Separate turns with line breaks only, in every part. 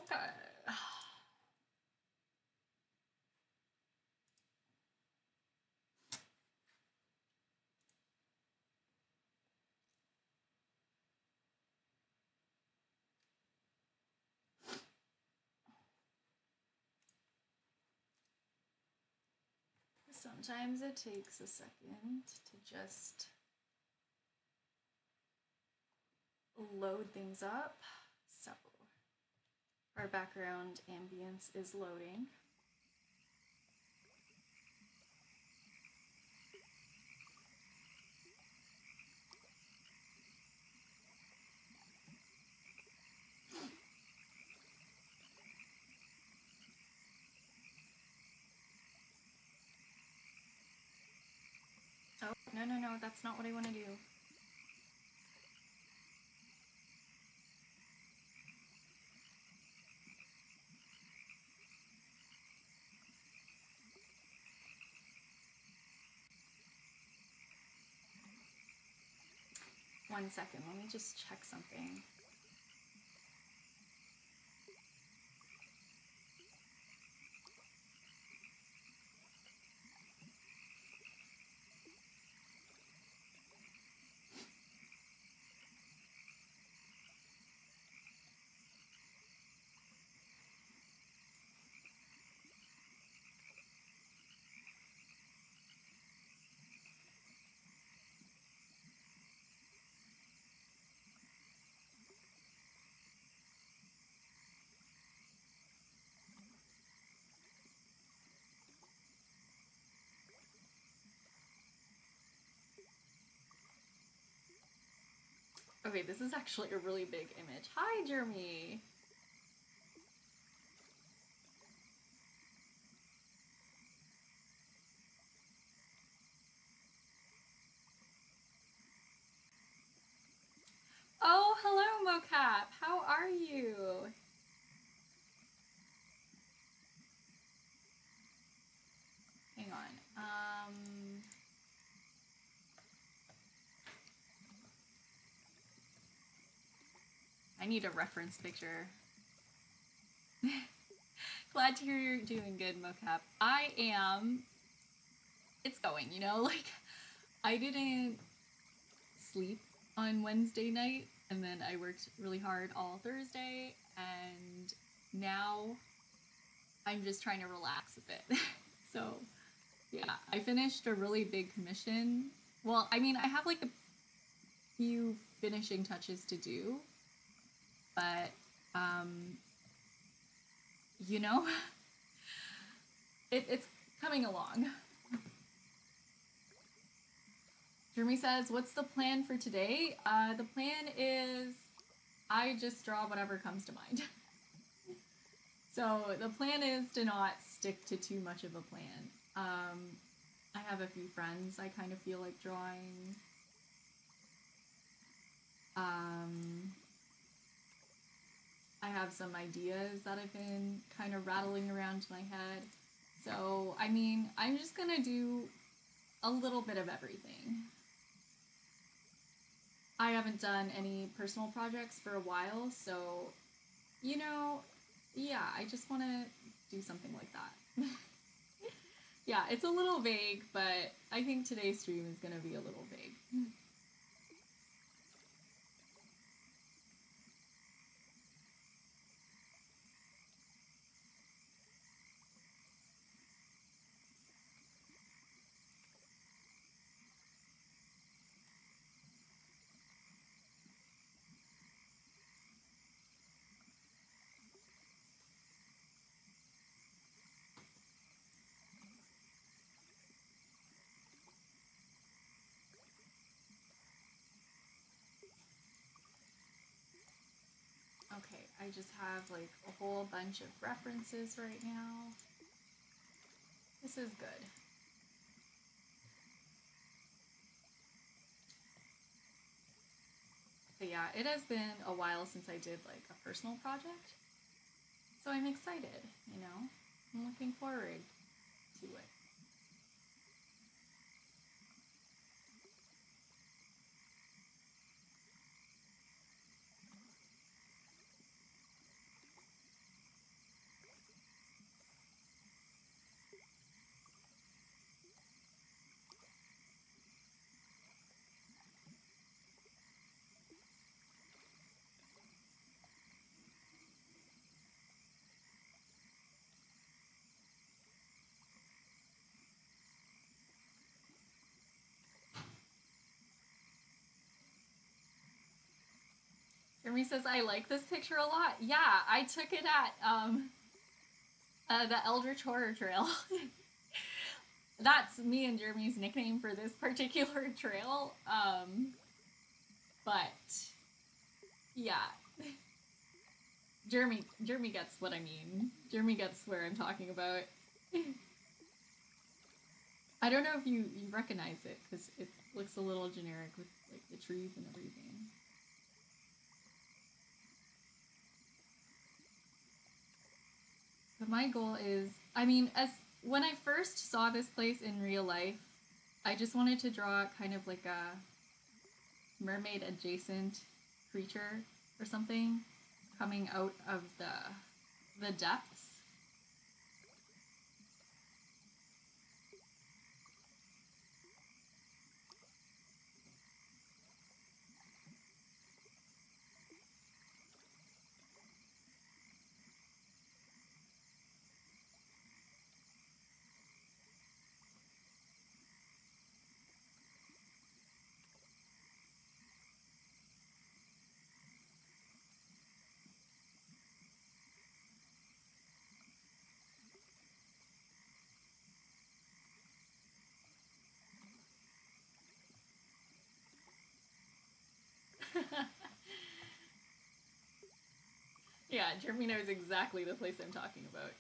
Okay. Sometimes it takes a second to just load things up. So our background ambience is loading. Oh, no, no, no, that's not what I want to do. One second, let me just check something. Okay, this is actually a really big image. Hi, Jeremy. Oh, hello, Mocap. How are you? Hang on. I need a reference picture. Glad to hear you're doing good, Mocap. I am. It's going, you know? Like, I didn't sleep on Wednesday night, and then I worked really hard all Thursday, and now I'm just trying to relax a bit. So, yeah, I finished a really big commission. Well, I mean, I have like a few finishing touches to do, but, um, you know, it's coming along. Jeremy says, "What's the plan for today?" The plan is I just draw whatever comes to mind. So the plan is to not stick to too much of a plan. I have a few friends I kind of feel like drawing. Um, I have some ideas that I've been kind of rattling around my head. So, I mean, I'm just gonna do a little bit of everything. I haven't done any personal projects for a while, so, you know, yeah, I just want to do something like that. Yeah, it's a little vague, but I think today's stream is going to be a little vague. Okay, I just have like a whole bunch of references right now. This is good. But yeah, it has been a while since I did like a personal project. So I'm excited, you know? I'm looking forward to it. Jeremy says, I like this picture a lot. Yeah, I took it at the Eldritch Horror Trail. That's me and Jeremy's nickname for this particular trail. But yeah, Jeremy gets what I mean. Jeremy gets where I'm talking about. I don't know if you recognize it because it looks a little generic with like the trees and everything. But my goal is, I mean, as when I first saw this place in real life, I just wanted to draw kind of like a mermaid adjacent creature or something coming out of the depths. Yeah, Jeremy knows exactly the place I'm talking about.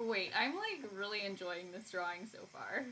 Wait, I'm like really enjoying this drawing so far.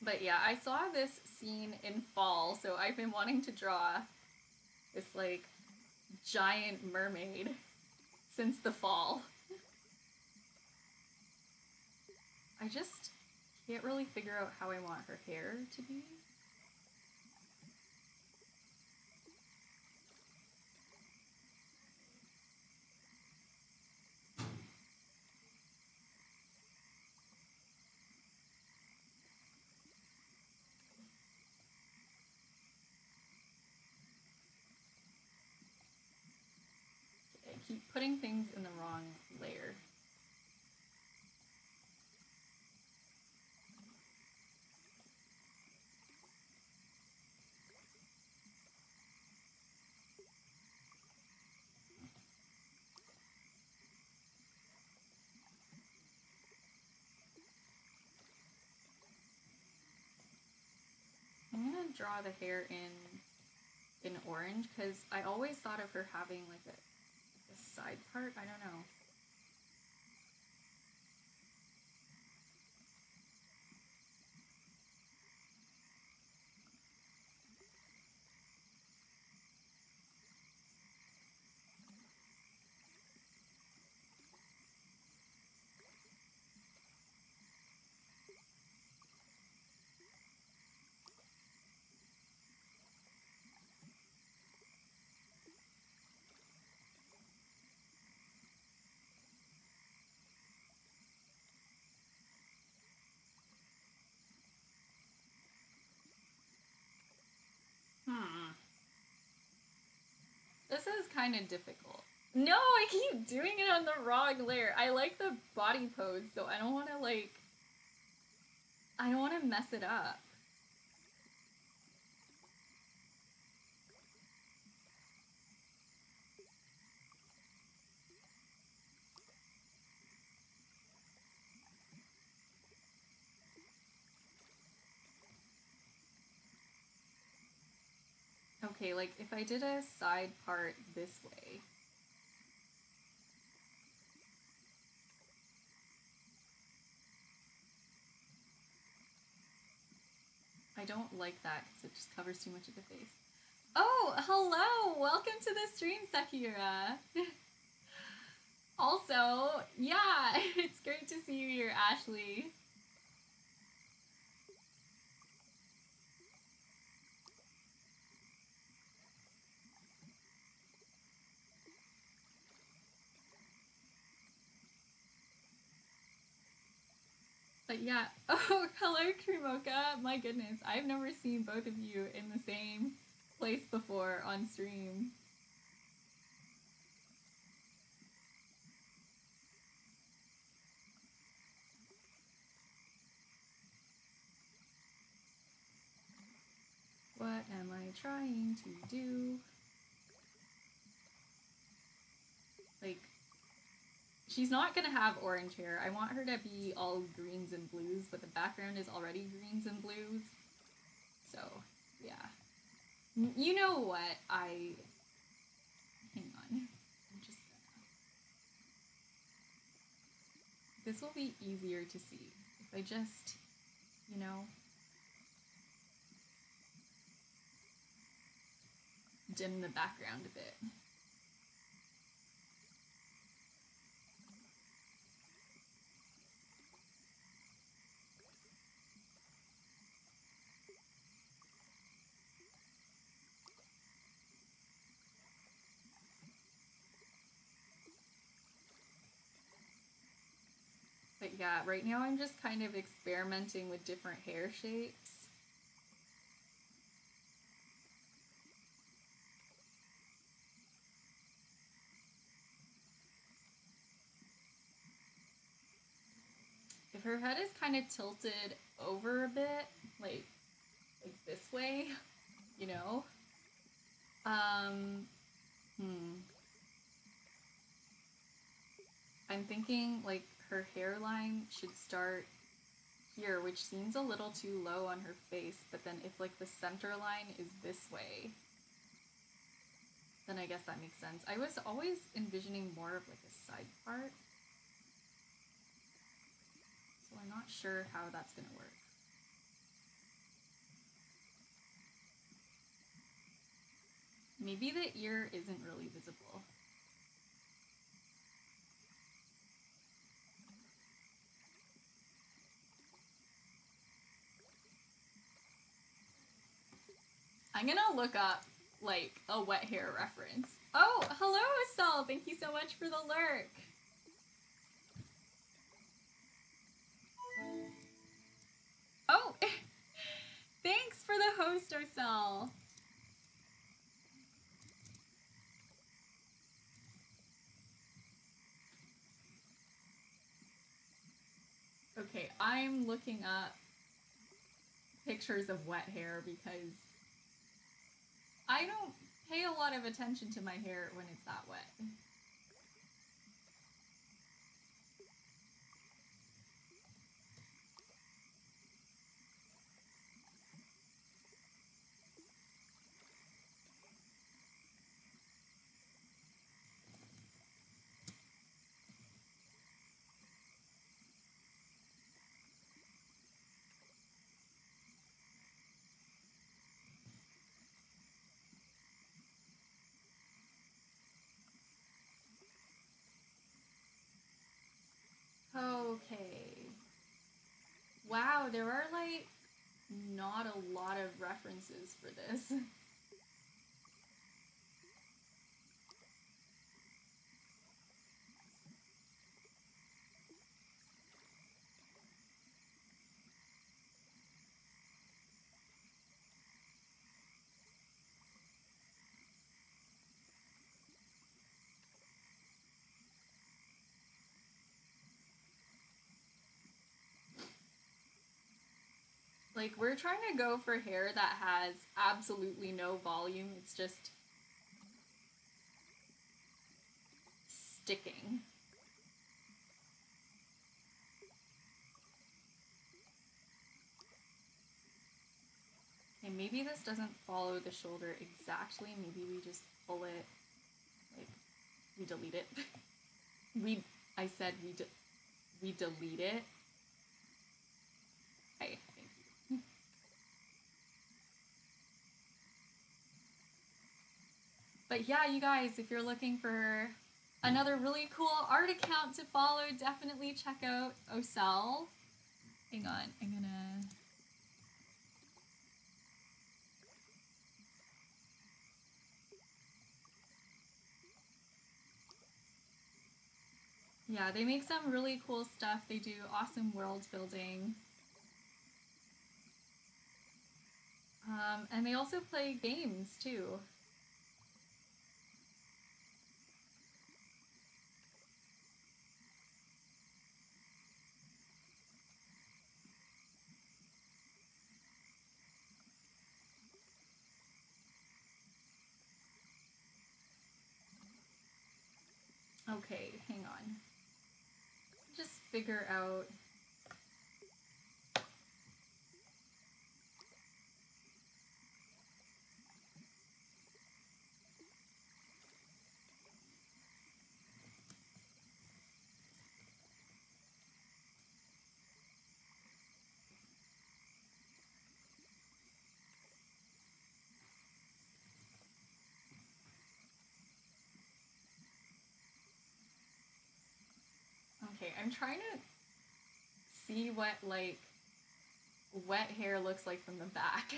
But yeah, I saw this scene in fall, so I've been wanting to draw this like giant mermaid since the fall. I just can't really figure out how I want her hair to be. I keep putting things in the wrong layer. I'm gonna draw the hair in orange because I always thought of her having like a side part. I don't know. was kind of difficult. No, I keep doing it on the wrong layer. I like the body pose, so I don't want to I don't want to mess it up. Okay, like if I did a side part this way. I don't like that because it just covers too much of the face. Oh, hello! Welcome to the stream, Sakura! Also, yeah, it's great to see you here, Ashley. But yeah, oh, hello, Krimoka. My goodness, I've never seen both of you in the same place before on stream. What am I trying to do? Like, she's not gonna have orange hair. I want her to be all greens and blues, but the background is already greens and blues. So, yeah. You know what? Hang on. I'm just gonna... This will be easier to see if I just, you know, dim the background a bit. But yeah, right now I'm just kind of experimenting with different hair shapes. If her head is kind of tilted over a bit, like this way, you know? I'm thinking like her hairline should start here, which seems a little too low on her face, but then if like the center line is this way, then I guess that makes sense. I was always envisioning more of like a side part, so I'm not sure how that's gonna work. Maybe the ear isn't really visible. I'm gonna look up like a wet hair reference. Oh, hello, Estelle. Thank you so much for the lurk. Oh, thanks for the host, Estelle. Okay, I'm looking up pictures of wet hair because I don't pay a lot of attention to my hair when it's that wet. Okay. Wow, there are like not a lot of references for this. Like, we're trying to go for hair that has absolutely no volume. It's just sticking. Okay, maybe this doesn't follow the shoulder exactly. Maybe we just pull it, like, we delete it. I said we delete it. Okay, thank you. But yeah, you guys, if you're looking for another really cool art account to follow, definitely check out Ocel. Hang on, I'm gonna... Yeah, they make some really cool stuff. They do awesome world building. And they also play games too. Okay, hang on. Just figure out... Okay, I'm trying to see what, like, wet hair looks like from the back.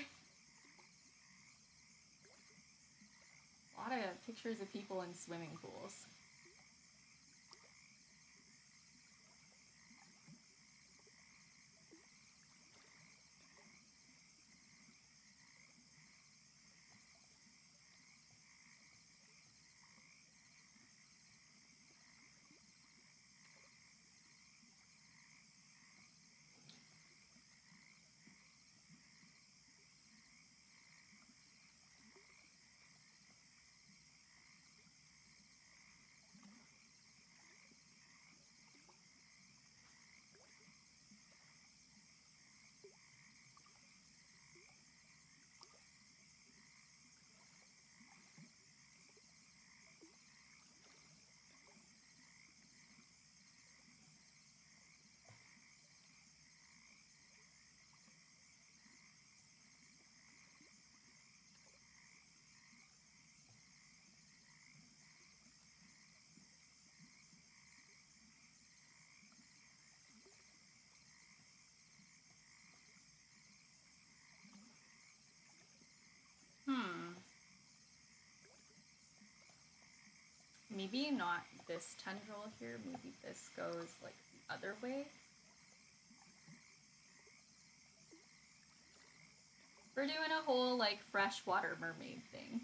A lot of pictures of people in swimming pools. Maybe not this tendril here, maybe this goes like the other way. We're doing a whole like freshwater mermaid thing.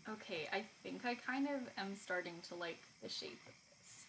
Okay, I think I kind of am starting to like the shape of this.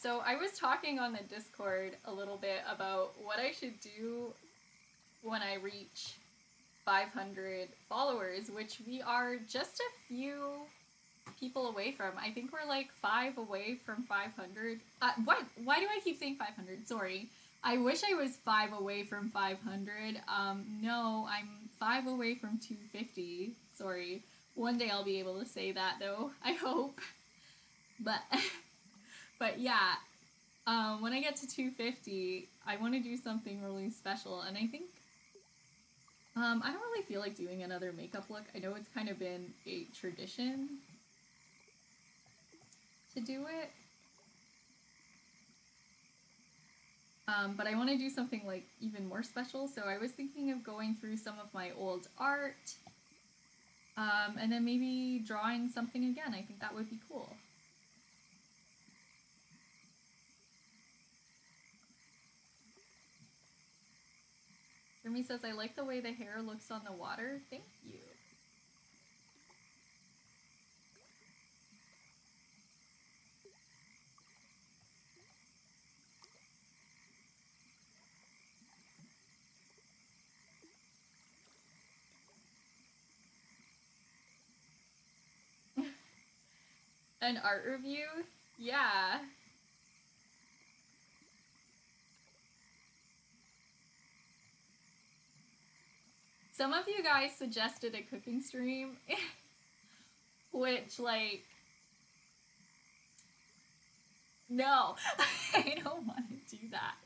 So I was talking on the Discord a little bit about what I should do when I reach 500 followers, which we are just a few people away from. I think we're like 5 away from 500. What? Why do I keep saying 500? Sorry. I wish I was 5 away from 500. No, I'm 5 away from 250. Sorry. One day I'll be able to say that though. I hope. But but yeah, when I get to 250, I want to do something really special, and I think I don't really feel like doing another makeup look. I know it's kind of been a tradition to do it, but I want to do something like even more special. So I was thinking of going through some of my old art, and then maybe drawing something again. I think that would be cool. Jeremy says, I like the way the hair looks on the water. Thank you. An art review? Yeah. Some of you guys suggested a cooking stream, which, like, no, I don't want to do that.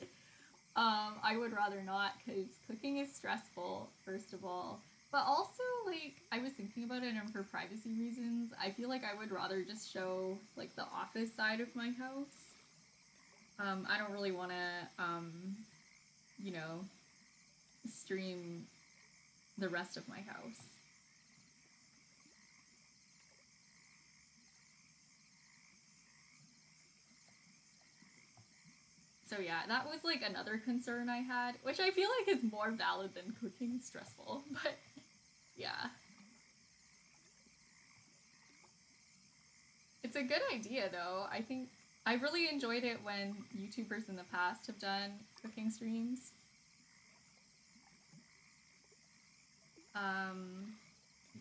I would rather not, because cooking is stressful, first of all. But also, like, I was thinking about it, and for privacy reasons, I feel like I would rather just show, like, the office side of my house. I don't really want to, you know, stream the rest of my house. So yeah, that was like another concern I had, which I feel like is more valid than cooking is stressful, but yeah. It's a good idea though. I think I really enjoyed it when YouTubers in the past have done cooking streams.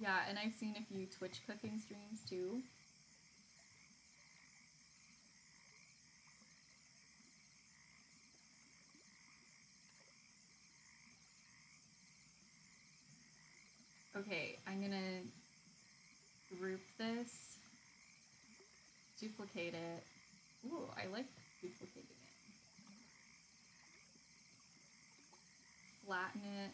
Yeah, and I've seen a few Twitch cooking streams too. Okay, I'm gonna group this, duplicate it. Ooh, I like duplicating it. Flatten it.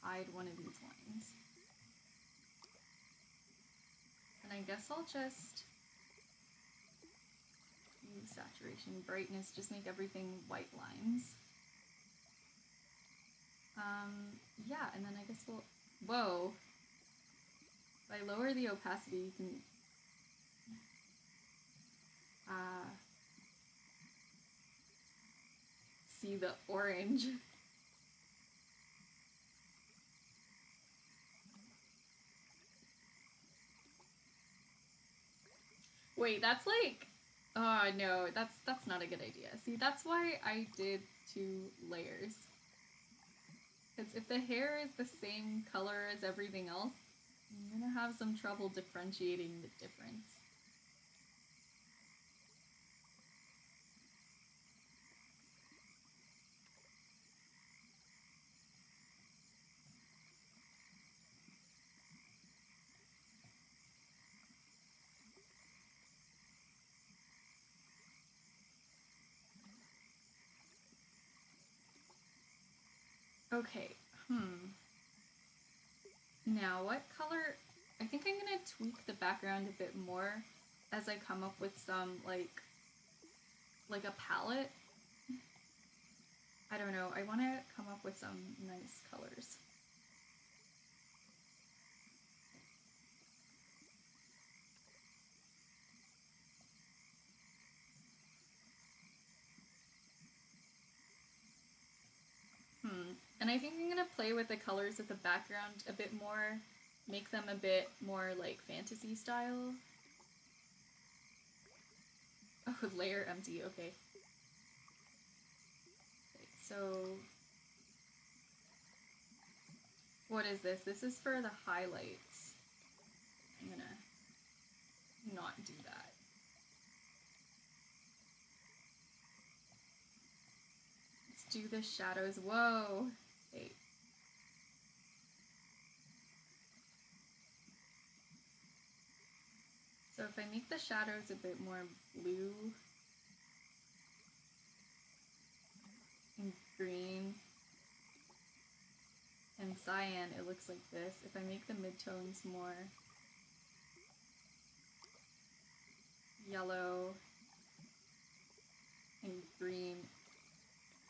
Hide one of these lines. And I guess I'll just use saturation, brightness, just make everything white lines. Yeah, and then I guess we'll, whoa. If I lower the opacity, you can, see the orange. Wait, that's like, oh no, that's not a good idea. See, that's why I did 2 layers. Because if the hair is the same color as everything else, I'm gonna have some trouble differentiating the difference. Okay, Now, what color? I think I'm gonna tweak the background a bit more as I come up with some, like a palette. I don't know, I want to come up with some nice colors. And I think I'm gonna play with the colors of the background a bit more, make them a bit more like fantasy style. Oh, layer empty, okay. So, what is this? This is for the highlights. I'm gonna not do that. Let's do the shadows. Whoa. Okay. So if I make the shadows a bit more blue and green and cyan, it looks like this. If I make the midtones more yellow and green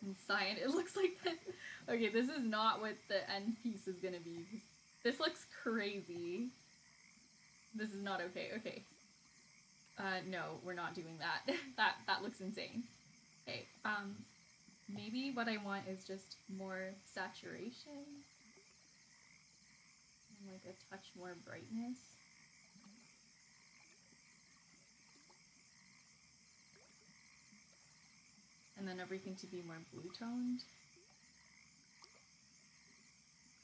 and cyan, it looks like this. Okay, this is not what the end piece is gonna be. This looks crazy. This is not okay. Okay. No, we're not doing that. that looks insane. Okay, maybe what I want is just more saturation. And like a touch more brightness. And then everything to be more blue toned.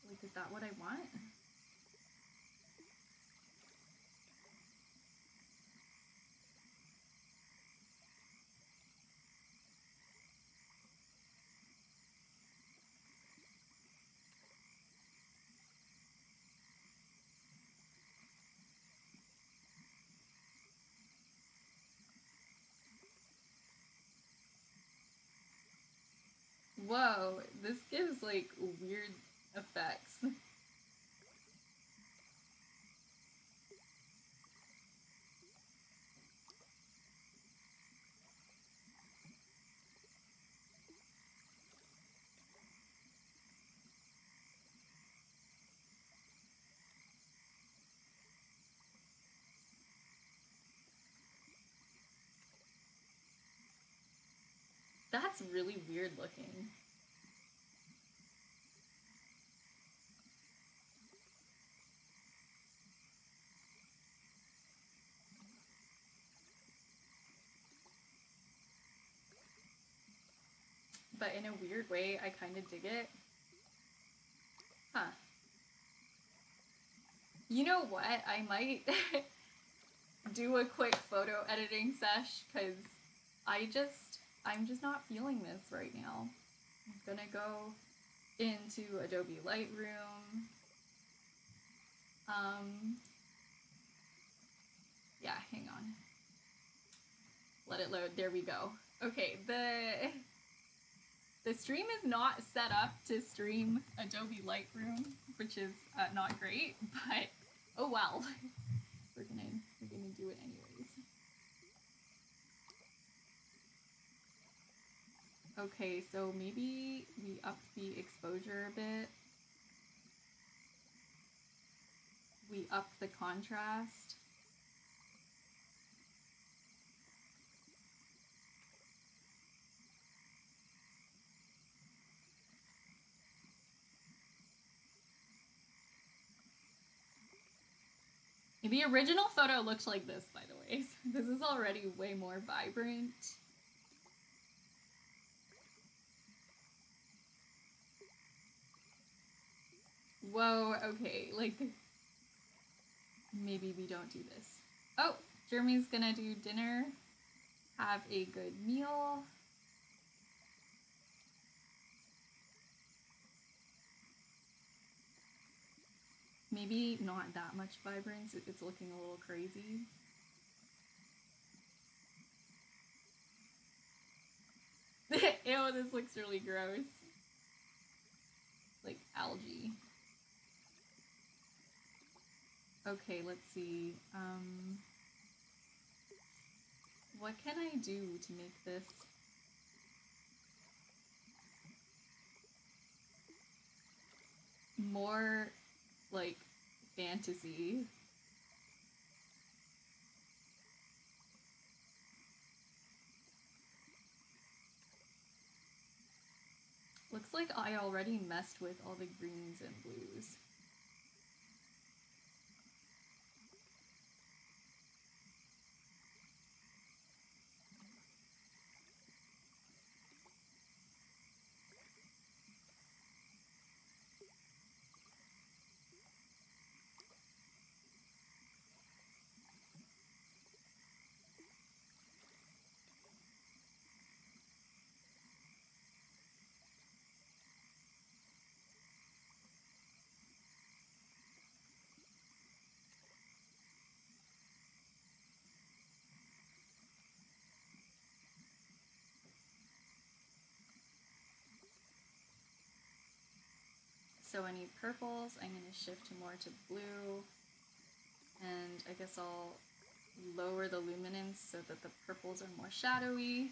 Like, is that what I want? Whoa, this gives like weird effects. That's really weird looking. But in a weird way, I kind of dig it. Huh. You know what? I might do a quick photo editing sesh because I'm just not feeling this right now. I'm gonna go into Adobe Lightroom. Yeah, hang on. Let it load. There we go. Okay, the stream is not set up to stream Adobe Lightroom, which is not great, but oh well. We're gonna do it anyways. Okay, so maybe we up the exposure a bit. We up the contrast. The original photo looked like this, by the way. So this is already way more vibrant. Whoa, okay, like, maybe we don't do this. Oh, Jeremy's gonna do dinner. Have a good meal. Maybe not that much vibrance. It's looking a little crazy. Ew, this looks really gross. Like algae. Okay, let's see. What can I do to make this more like fantasy? Looks like I already messed with all the greens and blues. So I need purples. I'm going to shift more to blue. And I guess I'll lower the luminance so that the purples are more shadowy.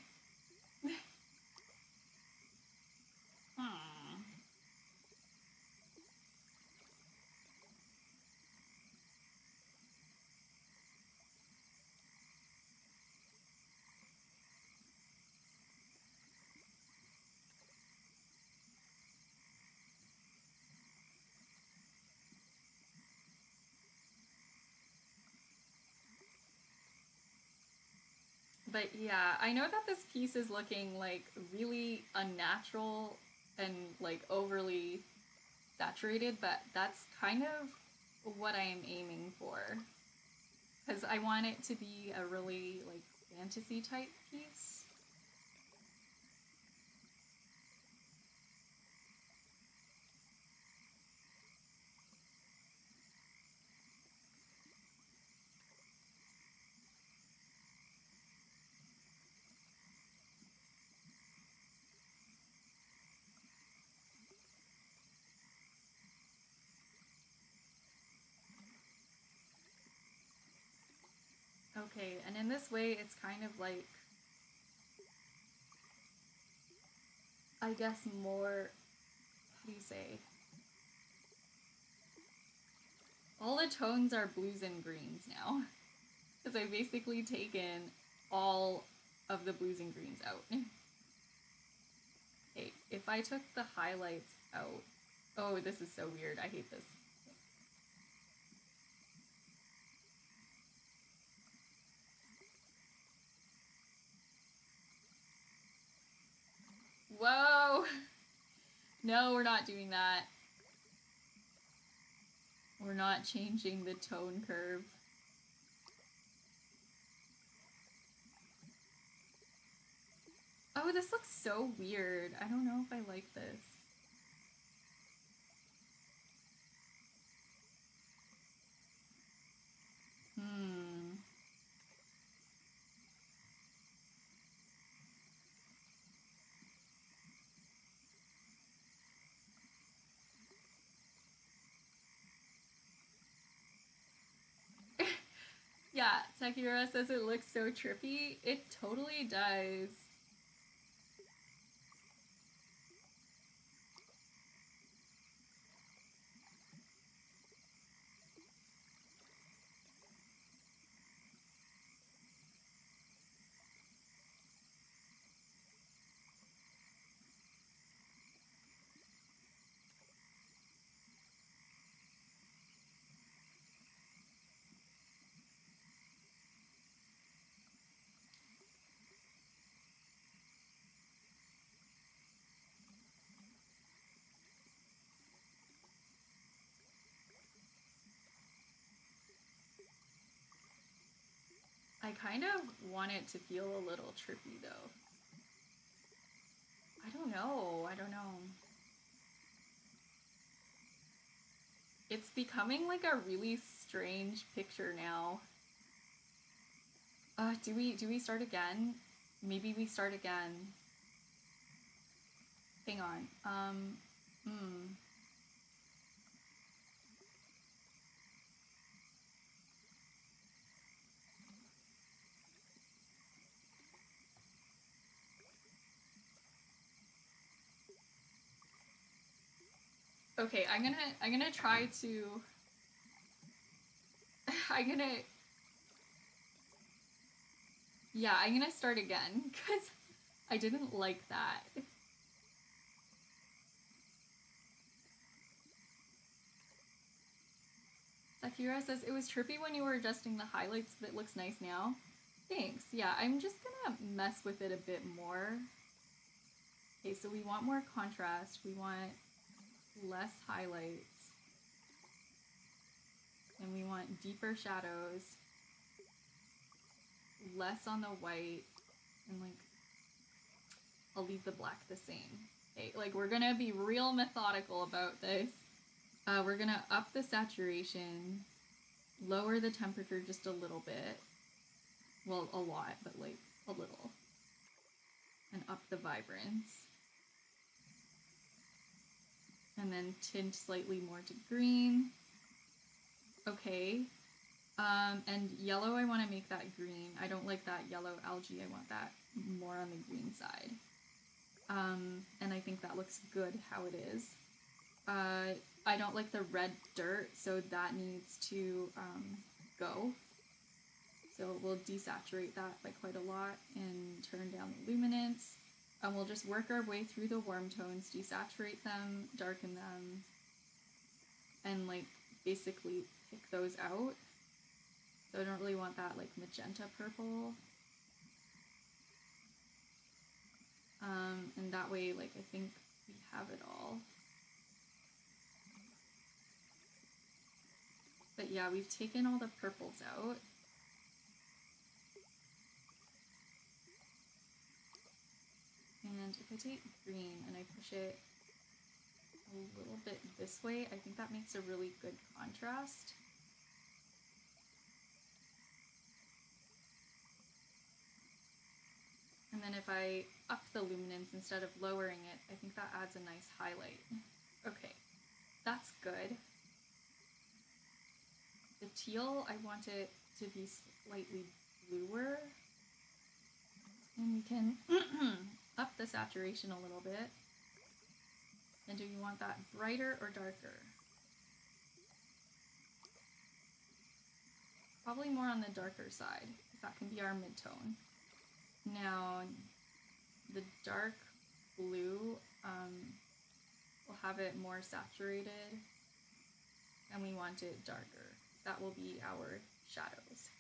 But yeah, I know that this piece is looking like really unnatural and like overly saturated, but that's kind of what I am aiming for. Because I want it to be a really like fantasy type piece. Okay, and in this way, it's kind of like, I guess more, how do you say? All the tones are blues and greens now. Because I've basically taken all of the blues and greens out. Okay, if I took the highlights out, oh, this is so weird. I hate this. Whoa! No, we're not doing that. We're not changing the tone curve. Oh, this looks so weird. I don't know if I like this. Hmm. Yeah, Sakura says it looks so trippy. It totally does. I kind of want it to feel a little trippy though. I don't know. I don't know. It's becoming like a really strange picture now. Do we start again? Maybe we start again. Hang on. Okay, I'm gonna try to I'm gonna yeah, I'm gonna start again because I didn't like that. Sakura says it was trippy when you were adjusting the highlights, but it looks nice now. Thanks. Yeah, I'm just gonna mess with it a bit more. Okay, so we want more contrast. We want less highlights. And we want deeper shadows. Less on the white. And like, I'll leave the black the same. Okay, like we're gonna be real methodical about this. We're gonna up the saturation, lower the temperature just a little bit. Well, a lot, but like a little. And up the vibrance. And then tint slightly more to green. Okay. And yellow, I want to make that green. I don't like that yellow algae. I want that more on the green side. And I think that looks good how it is. I don't like the red dirt, so that needs to go. So we'll desaturate that by quite a lot and turn down the luminance. And we'll just work our way through the warm tones, desaturate them, darken them, and like basically pick those out. So I don't really want that like magenta purple. And that way, like, I think we have it all. But yeah, we've taken all the purples out. And if I take green and I push it a little bit this way, I think that makes a really good contrast. And then if I up the luminance instead of lowering it, I think that adds a nice highlight. Okay, that's good. The teal, I want it to be slightly bluer. And we can up the saturation a little bit. And do you want that brighter or darker? Probably more on the darker side, because that can be our mid-tone. Now, the dark blue, we'll have it more saturated, and we want it darker. That will be our shadows.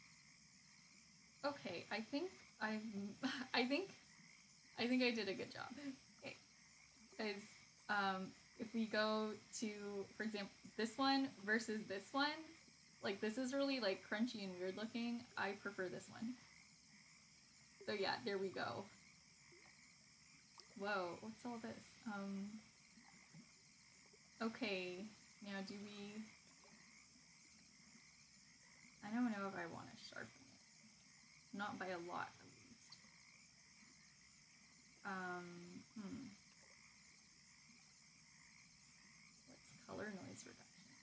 Okay, I think I did a good job. Okay, guys, if we go to, for example, this one versus this one, like this is really like crunchy and weird looking. I prefer this one. So yeah, there we go. Whoa, what's all this? Okay, now do we... I don't know if I want to sharpen it. Not by a lot, at least. What's color noise reduction?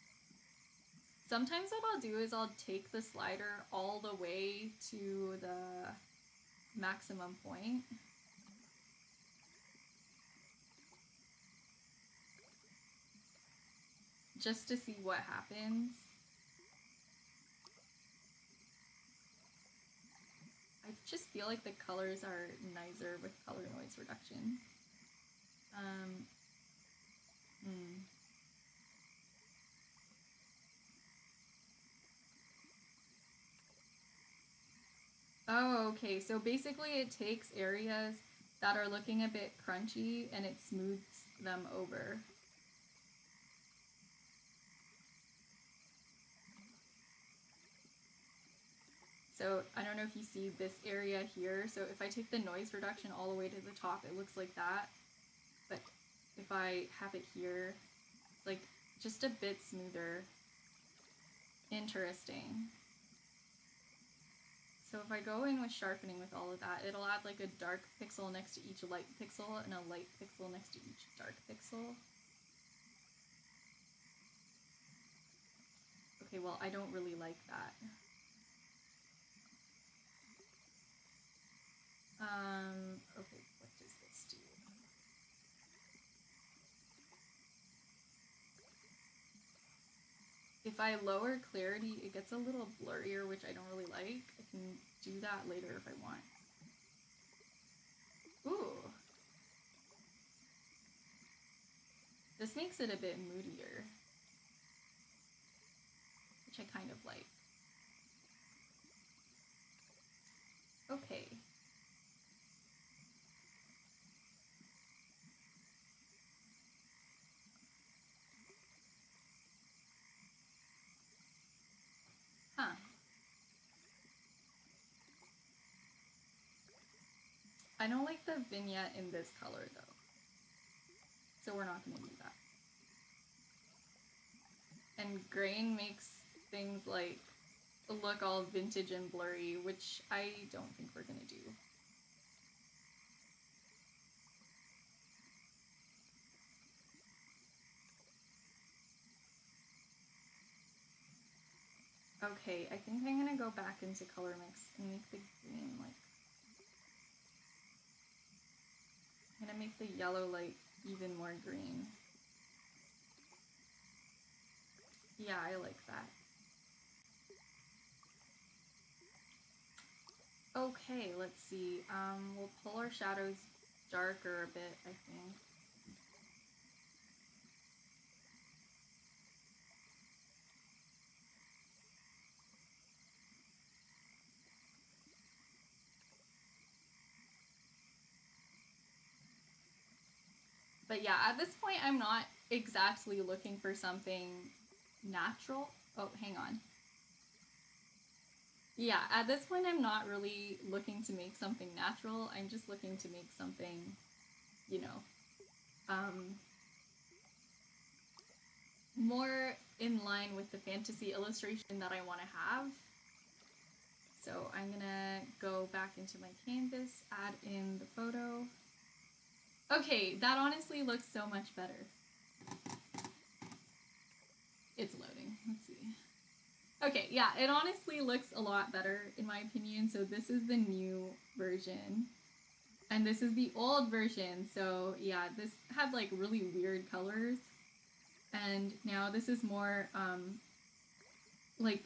Sometimes what I'll do is I'll take the slider all the way to the maximum point. Just to see what happens. I just feel like the colors are nicer with color noise reduction. Oh, okay. So basically it takes areas that are looking a bit crunchy and it smooths them over. So I don't know if you see this area here. So if I take the noise reduction all the way to the top, it looks like that. But if I have it here, it's like just a bit smoother. Interesting. So if I go in with sharpening with all of that, it'll add like a dark pixel next to each light pixel and a light pixel next to each dark pixel. Okay, well, I don't really like that. Okay, what does this do? If I lower clarity, it gets a little blurrier, which I don't really like. I can do that later if I want. Ooh. This makes it a bit moodier, which I kind of like. Okay. Huh. I don't like the vignette in this color though. So we're not going to do that. And grain makes things like look all vintage and blurry, which I don't think we're going to do. Okay, I think I'm gonna go back into color mix and make the green like... I'm gonna make the yellow like even more green. Yeah, I like that. Okay, let's see. We'll pull our shadows darker a bit, I think. But yeah, at this point, I'm not exactly looking for something natural. Oh, hang on. Yeah, at this point, I'm not really looking to make something natural. I'm just looking to make something, you know, more in line with the fantasy illustration that I want to have. So I'm gonna go back into my canvas, add in the photo. Okay, that honestly looks so much better. It's loading. Let's see. Okay, yeah, it honestly looks a lot better in my opinion. So this is the new version. And this is the old version. So yeah, this had like really weird colors. And now this is more like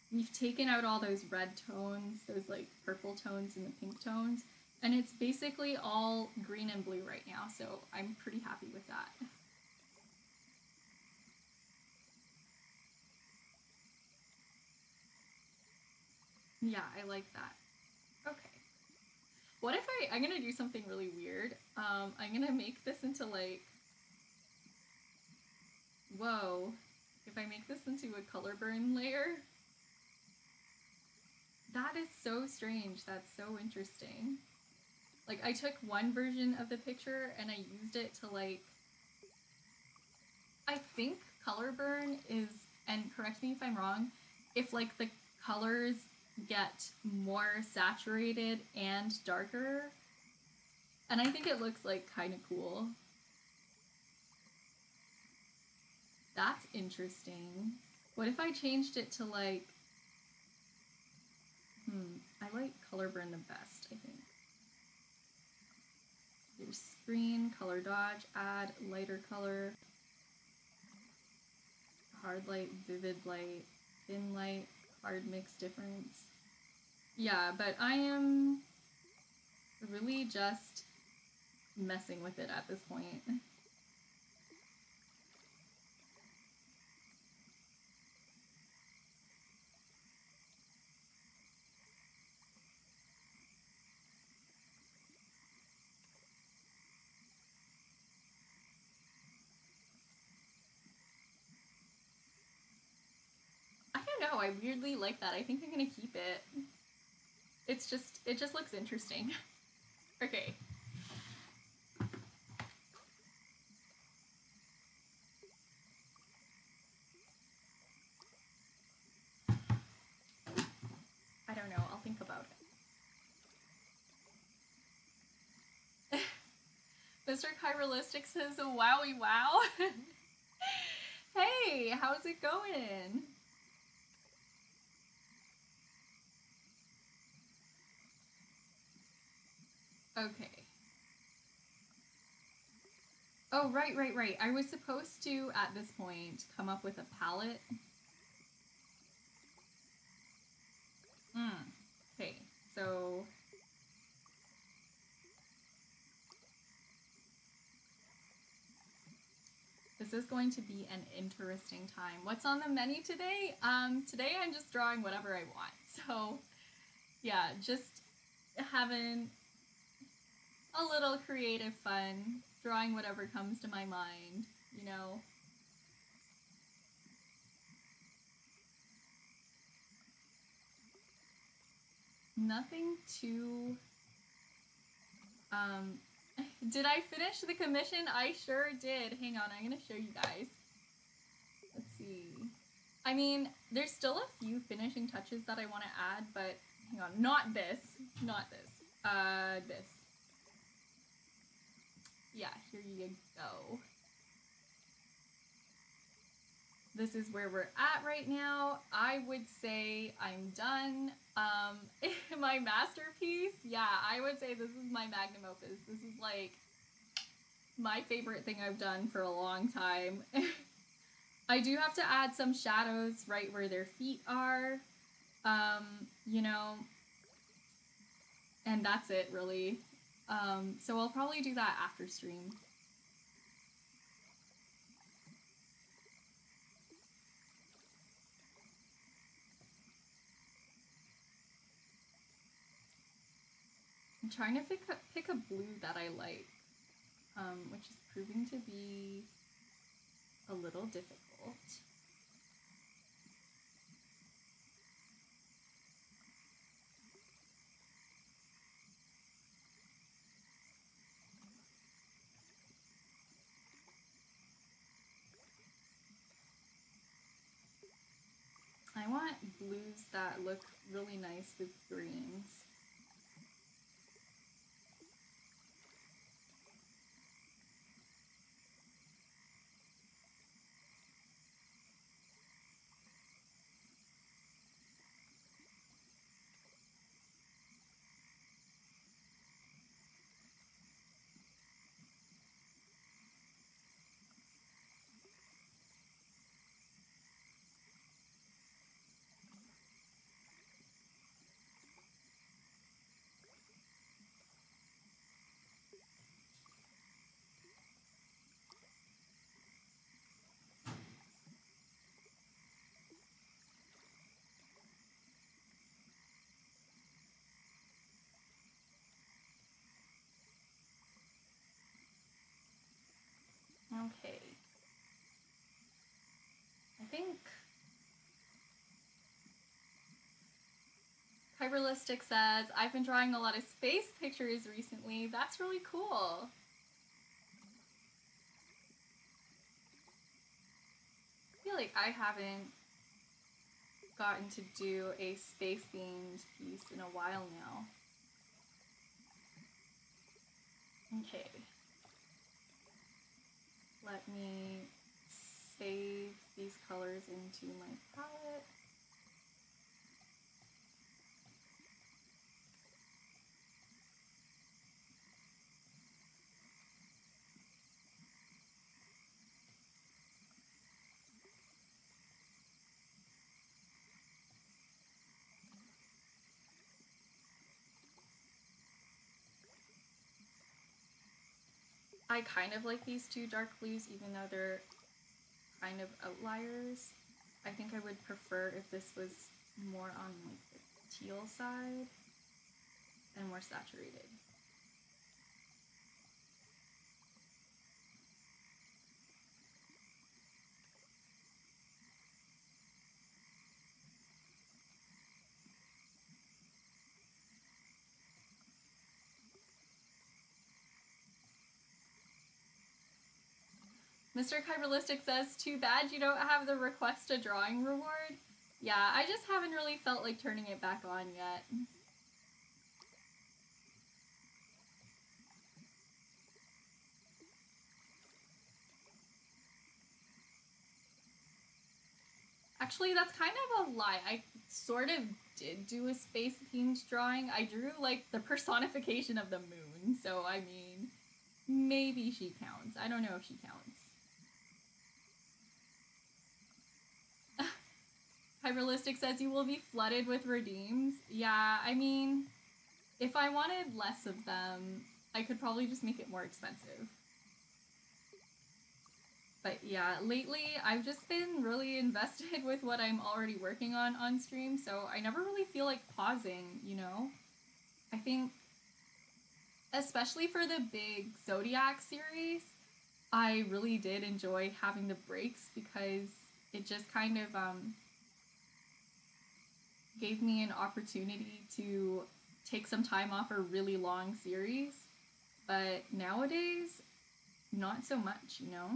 we've taken out all those red tones, those like purple tones and the pink tones. And it's basically all green and blue right now. So I'm pretty happy with that. Yeah, I like that. Okay. What if I'm gonna do something really weird. I'm gonna make this into like, whoa. If I make this into a color burn layer, that is so strange. That's so interesting. Like I took one version of the picture and I used it to like, I think color burn is, and correct me if I'm wrong, if like the colors get more saturated and darker. And I think it looks like kind of cool. That's interesting. What if I changed it to like, I like color burn the best, I think. Your screen, color dodge, add lighter color, hard light, vivid light, thin light, hard mix difference. Yeah, but I am really just messing with it at this point. I don't know, I weirdly like that. I think I'm gonna keep it. It just looks interesting. Okay. I don't know, I'll think about it. Mr. Chiralistic says, wowie wow. Hey, how's it going? Okay. Oh, right. I was supposed to, at this point, come up with a palette. Okay, so... This is going to be an interesting time. What's on the menu today? Today I'm just drawing whatever I want. So, yeah, just having a little creative fun, drawing whatever comes to my mind, you know? Nothing too... Did I finish the commission? I sure did. Hang on, I'm gonna show you guys. Let's see. I mean, there's still a few finishing touches that I want to add, but hang on, not this. This. Yeah, here you go. this is where we're at right now. I would say I'm done. My masterpiece, yeah, I would say this is my magnum opus. This is like my favorite thing I've done for a long time. I do have to add some shadows right where their feet are, you know, and that's it really. So I'll probably do that after stream. I'm trying to pick a blue that I like, which is proving to be a little difficult. I want blues that look really nice with greens. Okay. I think Kyberlistic says, I've been drawing a lot of space pictures recently. That's really cool. I feel like I haven't gotten to do a space themed piece in a while now. Okay. Let me save these colors into my palette. I kind of like these two dark blues, even though they're kind of outliers. I think I would prefer if this was more on like the teal side and more saturated. Mr. Kyberlistic says, too bad you don't have the request a drawing reward. Yeah, I just haven't really felt like turning it back on yet. Actually, that's kind of a lie. I sort of did do a space-themed drawing. I drew, like, the personification of the moon, so I mean, maybe she counts. I don't know if she counts. Hyperlistic says you will be flooded with redeems. Yeah, I mean, if I wanted less of them, I could probably just make it more expensive. But yeah, lately I've just been really invested with what I'm already working on stream, so I never really feel like pausing, you know? I think, especially for the big Zodiac series, I really did enjoy having the breaks because it just kind of gave me an opportunity to take some time off a really long series. But nowadays, not so much, you know?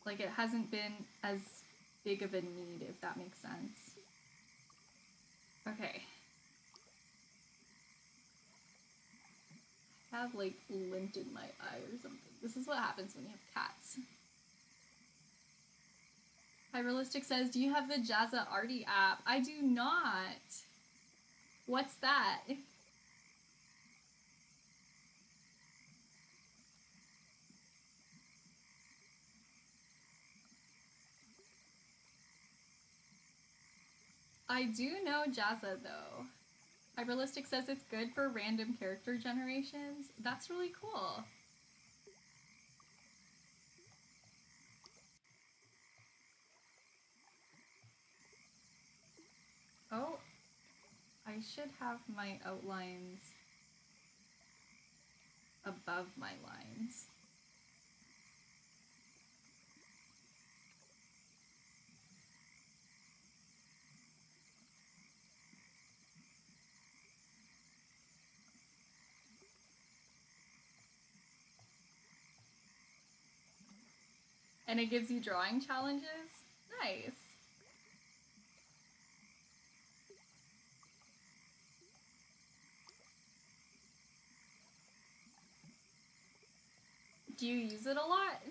Like, it hasn't been as big of a need, if that makes sense. Okay. I have, like, lint in my eye or something. This is what happens when you have cats. Hyperlistic says, do you have the Jazza Arty app? I do not. What's that? I do know Jazza though. Hyperlistic says it's good for random character generations. That's really cool. Oh, I should have my outlines above my lines. And it gives you drawing challenges? Nice. Do you use it a lot?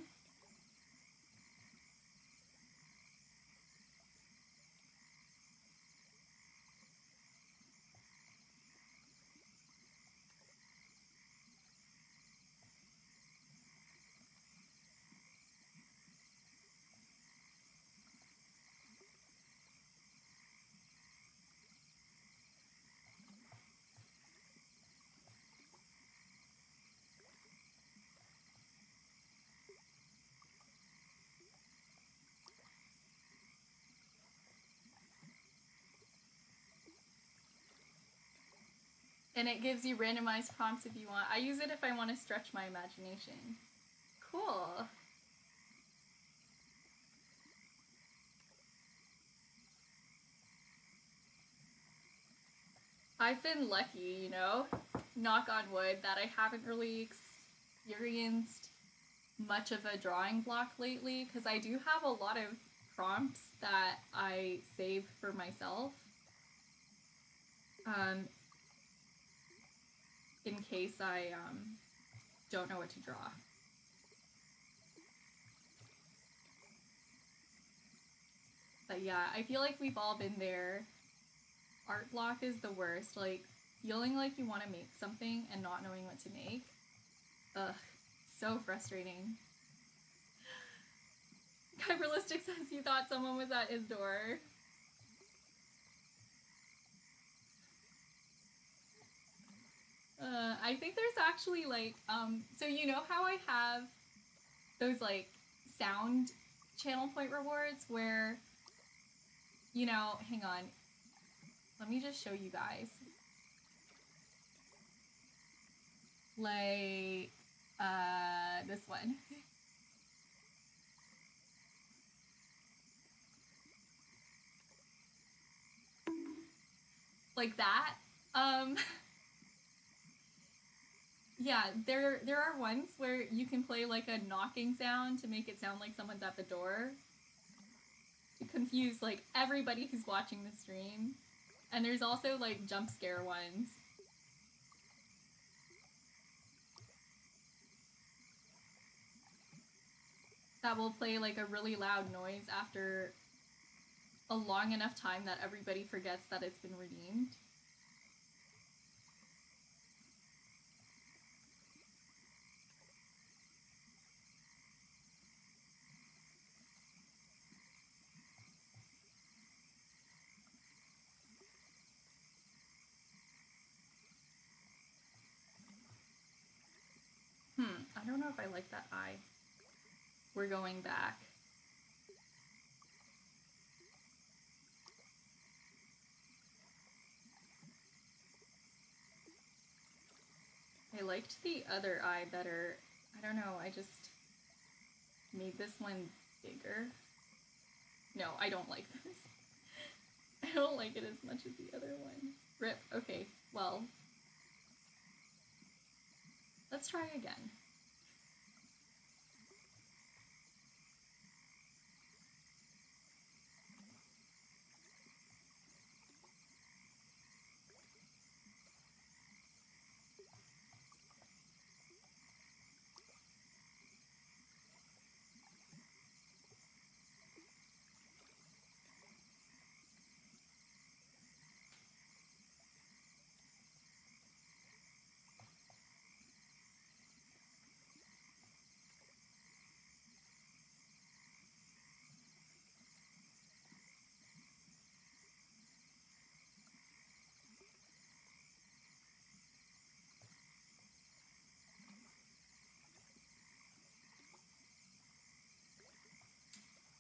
And it gives you randomized prompts if you want. I use it if I want to stretch my imagination. Cool. I've been lucky, you know, knock on wood, that I haven't really experienced much of a drawing block lately, because I do have a lot of prompts that I save for myself. In case I don't know what to draw. But yeah, I feel like we've all been there. Art block is the worst. Like, feeling like you want to make something and not knowing what to make. Ugh, so frustrating. Kyberlistic says he thought someone was at his door. I think there's actually like, so you know how I have those like sound channel point rewards where, you know, hang on, let me just show you guys. Like, this one. Like that. Yeah, there are ones where you can play like a knocking sound to make it sound like someone's at the door to confuse like everybody who's watching the stream. And there's also like jump scare ones. That will play like a really loud noise after a long enough time that everybody forgets that it's been redeemed. I don't know if I like that eye. We're going back. I liked the other eye better. I don't know, I just made this one bigger. No, I don't like this. I don't like it as much as the other one. Rip. Okay, well, let's try again.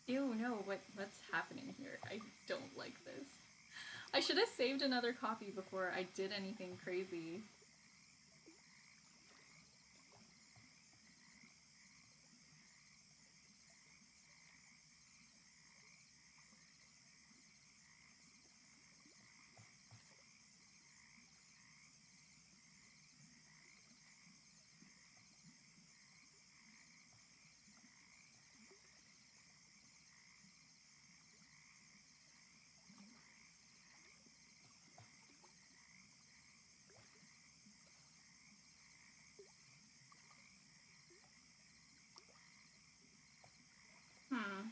Ew, no, what's happening here? I don't like this. I should have saved another copy before I did anything crazy. Hmm.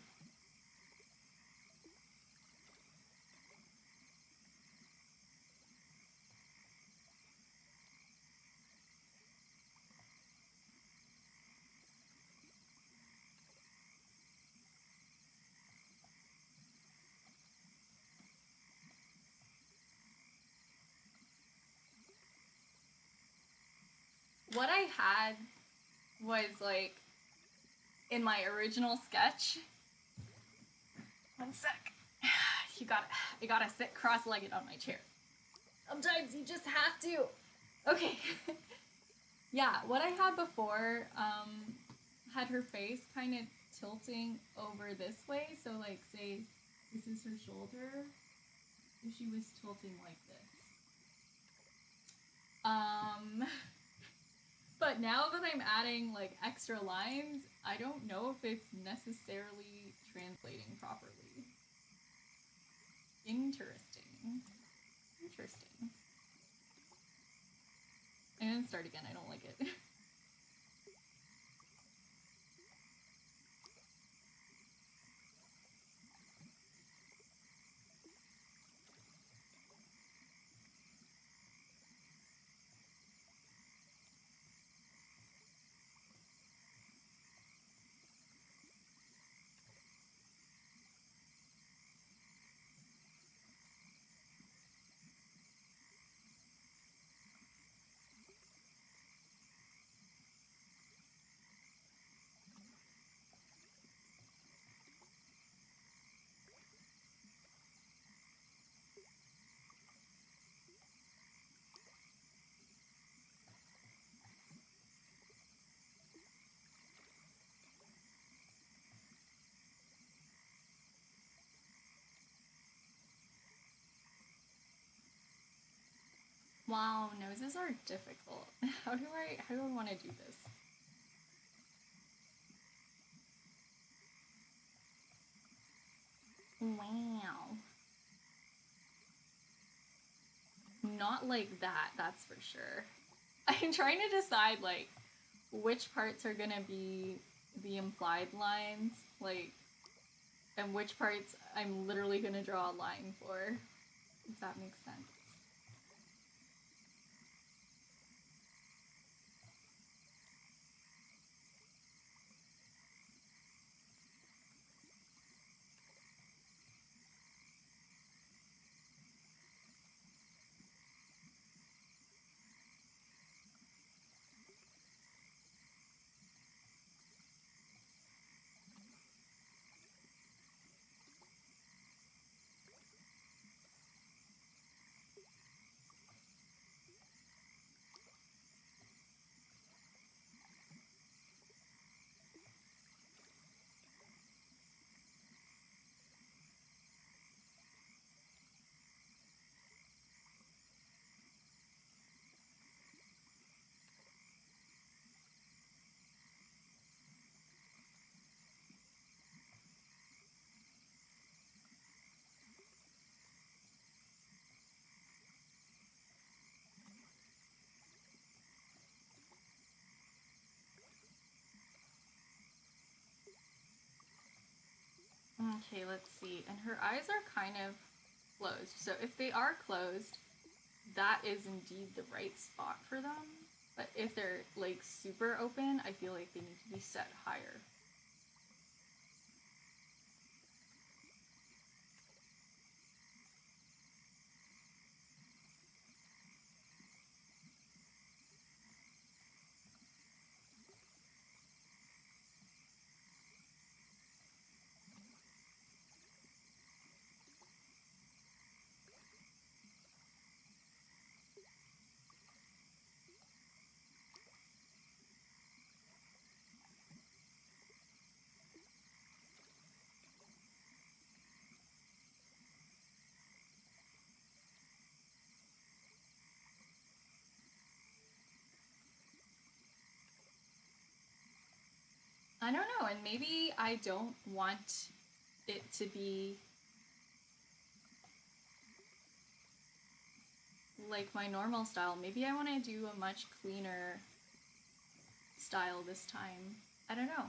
What I had was like in my original sketch. One sec. You gotta sit cross-legged on my chair. Sometimes you just have to. Okay. Yeah, what I had before had her face kind of tilting over this way. So like, say this is her shoulder. If she was tilting like this. But now that I'm adding like extra lines, I don't know if it's necessarily translating properly. Interesting. Interesting. I'm gonna start again, I don't like it. Wow, noses are difficult. How do I want to do this? Wow. Not like that, that's for sure. I'm trying to decide like which parts are gonna be the implied lines, like, and which parts I'm literally gonna draw a line for, if that makes sense. Okay, let's see. And her eyes are kind of closed. So if they are closed, that is indeed the right spot for them. But if they're like super open, I feel like they need to be set higher. I don't know, and maybe I don't want it to be like my normal style. Maybe I want to do a much cleaner style this time. I don't know.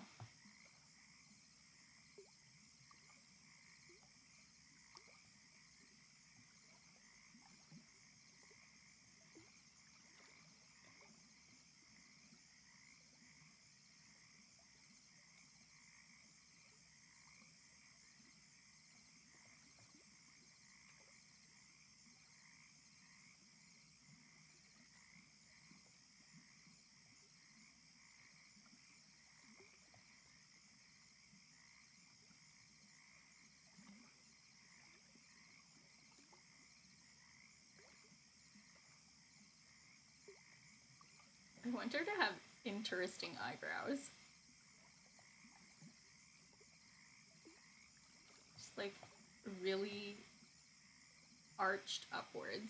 I want her to have interesting eyebrows. Just like really arched upwards.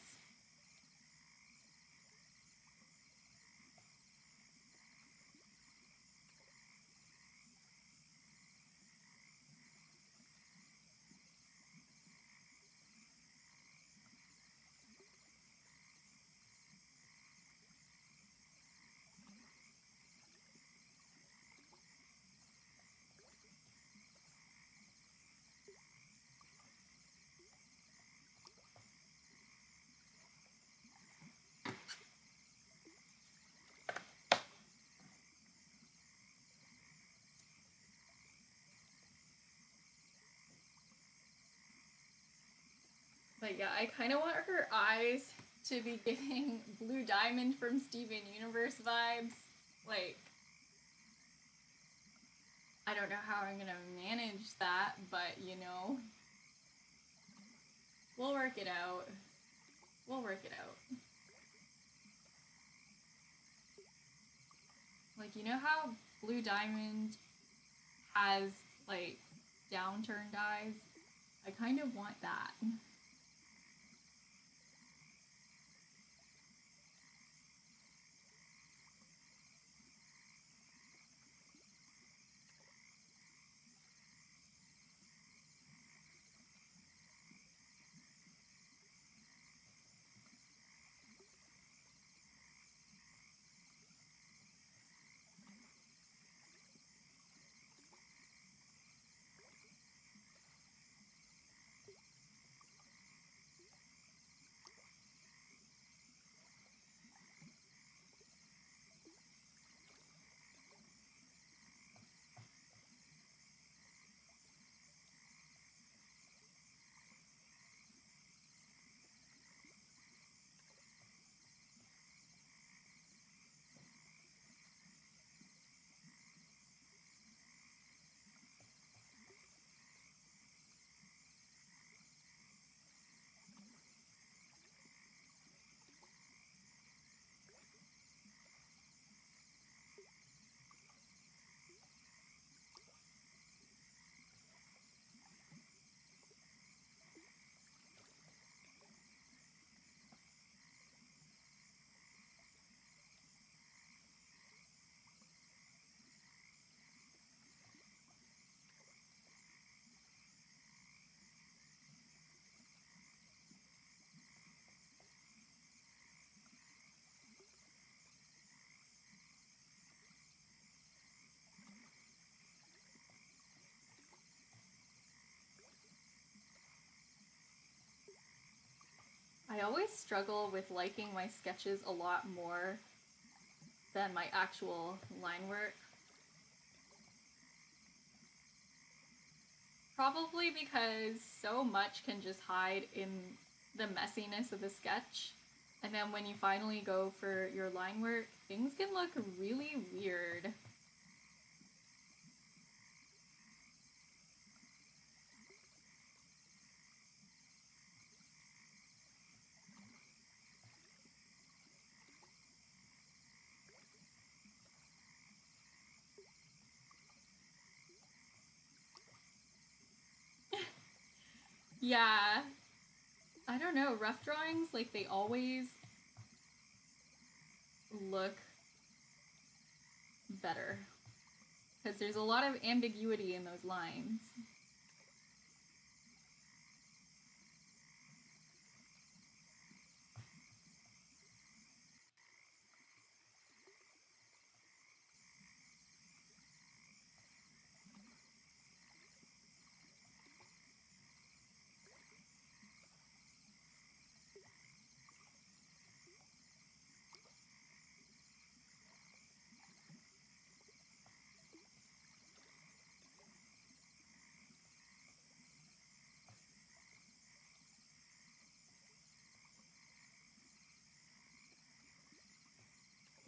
But yeah, I kind of want her eyes to be giving Blue Diamond from Steven Universe vibes. Like, I don't know how I'm gonna manage that, but you know, we'll work it out. We'll work it out. Like, you know how Blue Diamond has, like, downturned eyes? I kind of want that. I always struggle with liking my sketches a lot more than my actual line work. Probably because so much can just hide in the messiness of the sketch. And then when you finally go for your line work, things can look really weird. Yeah, I don't know, rough drawings, like, they always look better. because there's a lot of ambiguity in those lines.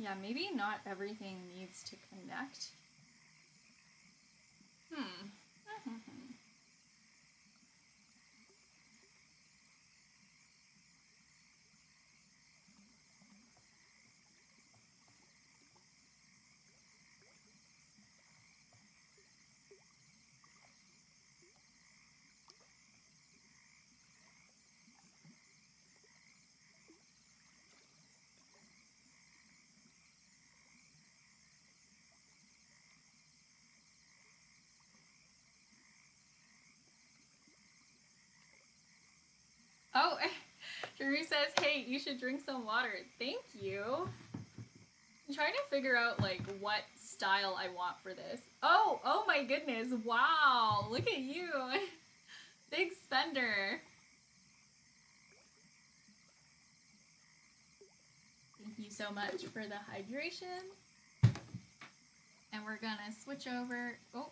Yeah, maybe not everything needs to connect. Oh, Drew says, hey, you should drink some water. Thank you. I'm trying to figure out, like, what style I want for this. Oh my goodness. Wow. Look at you. Big spender. Thank you so much for the hydration. And we're gonna switch over. Oh,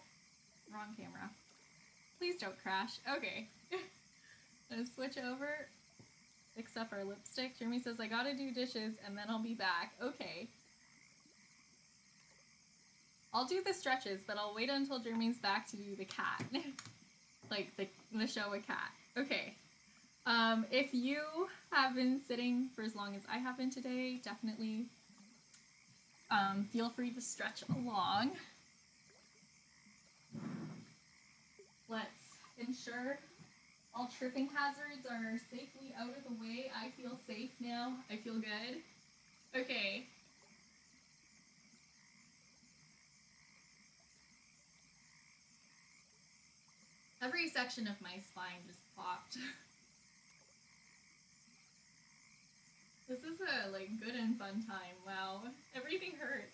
wrong camera. Please don't crash. Okay. Let's switch over. Fix up our lipstick. Jeremy says, I gotta do dishes and then I'll be back. Okay. I'll do the stretches, but I'll wait until Jeremy's back to do the cat. Like the show a cat. Okay. If you have been sitting for as long as I have been today, definitely feel free to stretch along. Let's ensure all tripping hazards are safely out of the way. I feel safe now. I feel good. Okay. Every section of my spine just popped. This is a, like, good and fun time. Wow. Everything hurts.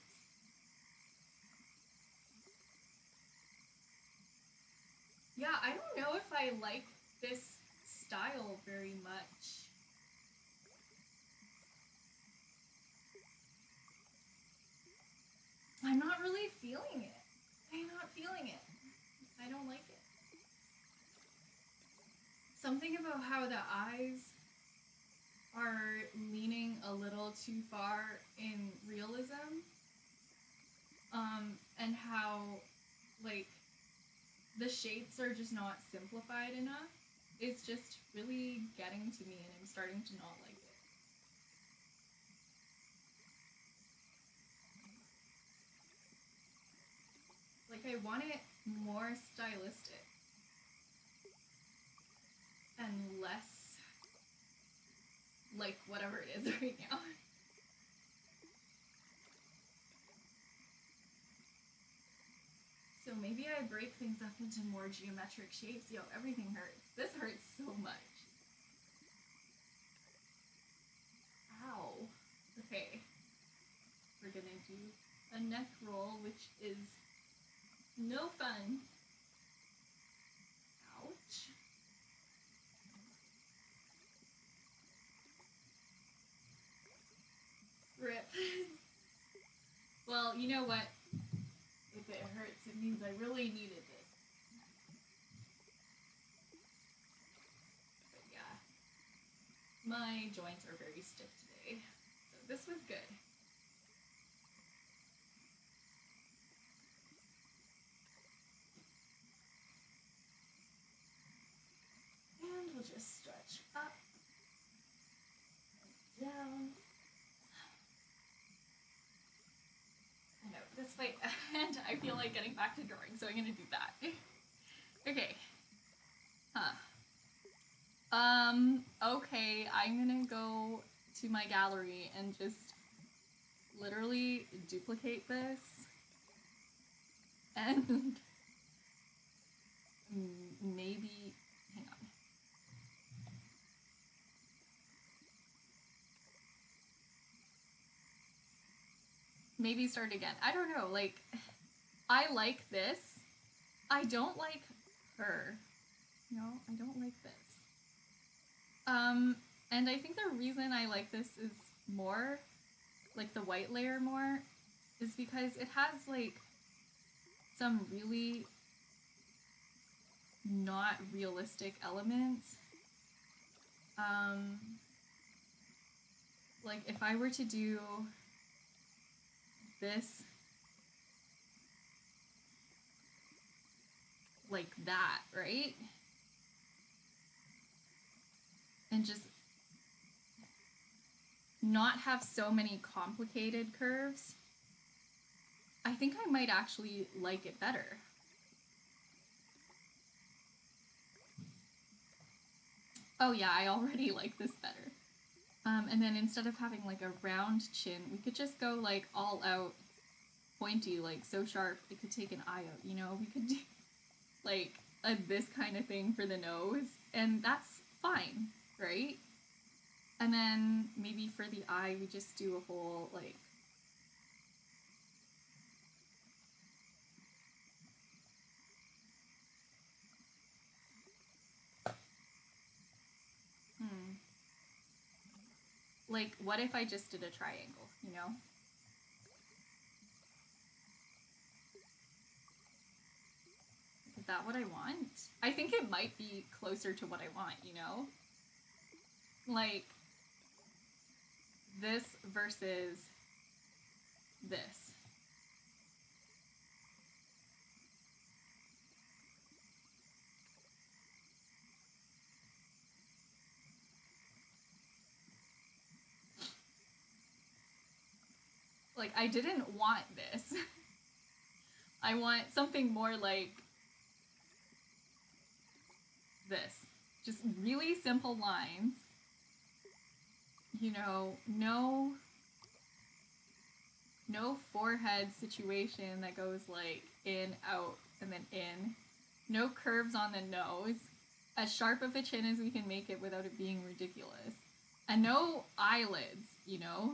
Yeah, I don't know if I like this style very much. I'm not really feeling it. I'm not feeling it. I don't like it. Something about how the eyes are leaning a little too far in realism. And how, like, the shapes are just not simplified enough. It's just really getting to me and I'm starting to not like it. Like, I want it more stylistic and less like whatever it is right now. So maybe I break things up into more geometric shapes. Yo, everything hurts. This hurts so much. Ow. Okay. We're gonna do a neck roll, which is no fun. Ouch. Rip. Well, you know what? If it hurts, it means I really needed this. But yeah, my joints are very stiff today, so this was good. And we'll just stretch up and down. I know, this way, and I feel like getting back to drawing, so I'm gonna do that. Okay. Okay, I'm gonna go to my gallery and just literally duplicate this And maybe, hang on. Maybe start again. I don't know, like, I like this. I don't like her. No, I don't like this. And I think the reason I like this is more, like the white layer more, is because it has like some really not realistic elements. Like if I were to do this like that, right? And just not have so many complicated curves, I think I might actually like it better. Oh yeah, I already like this better. And then instead of having like a round chin, we could just go like all out pointy, like so sharp it could take an eye out, you know? We could do like this kind of thing for the nose, and that's fine, right? And then maybe for the eye, we just do a whole like like what if I just did a triangle, you know? Is that what I want? I think it might be closer to what I want, you know? Like this versus this. Like, I didn't want this. I want something more like this. Just really simple lines. You know, no forehead situation that goes like in, out, and then in. No curves on the nose. As sharp of a chin as we can make it without it being ridiculous. And no eyelids, you know?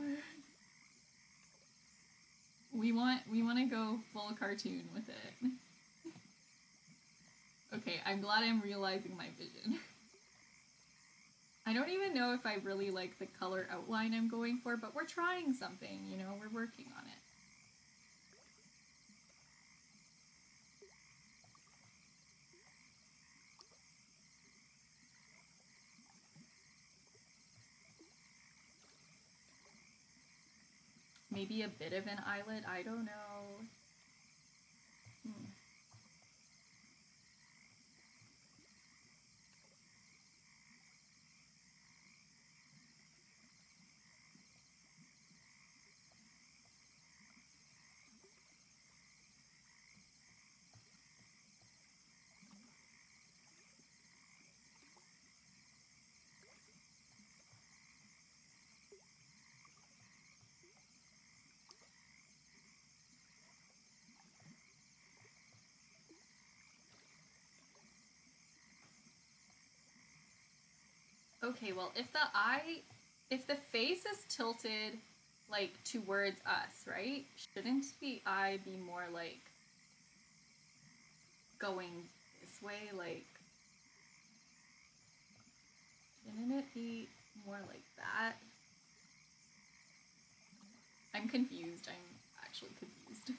We want to go full cartoon with it. Okay, I'm glad I'm realizing my vision. I don't even know if I really like the color outline I'm going for, but we're trying something, you know, we're working on it. Maybe a bit of an eyelid, I don't know. Okay, well, if the face is tilted like towards us, right? Shouldn't the eye be more like going this way? Like, shouldn't it be more like that? I'm confused. I'm actually confused.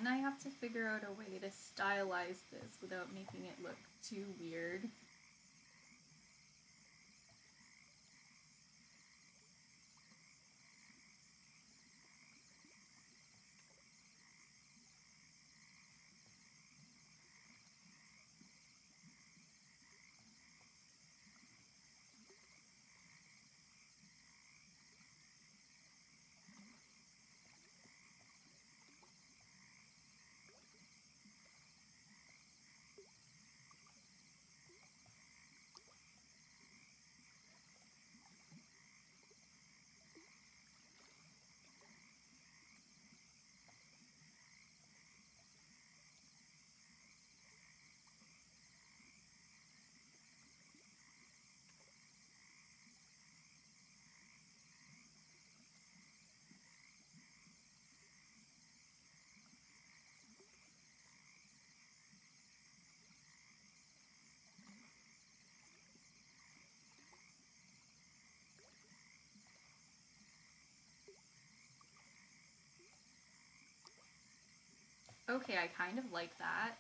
then I have to figure out a way to stylize this without making it look too weird. Okay, I kind of like that.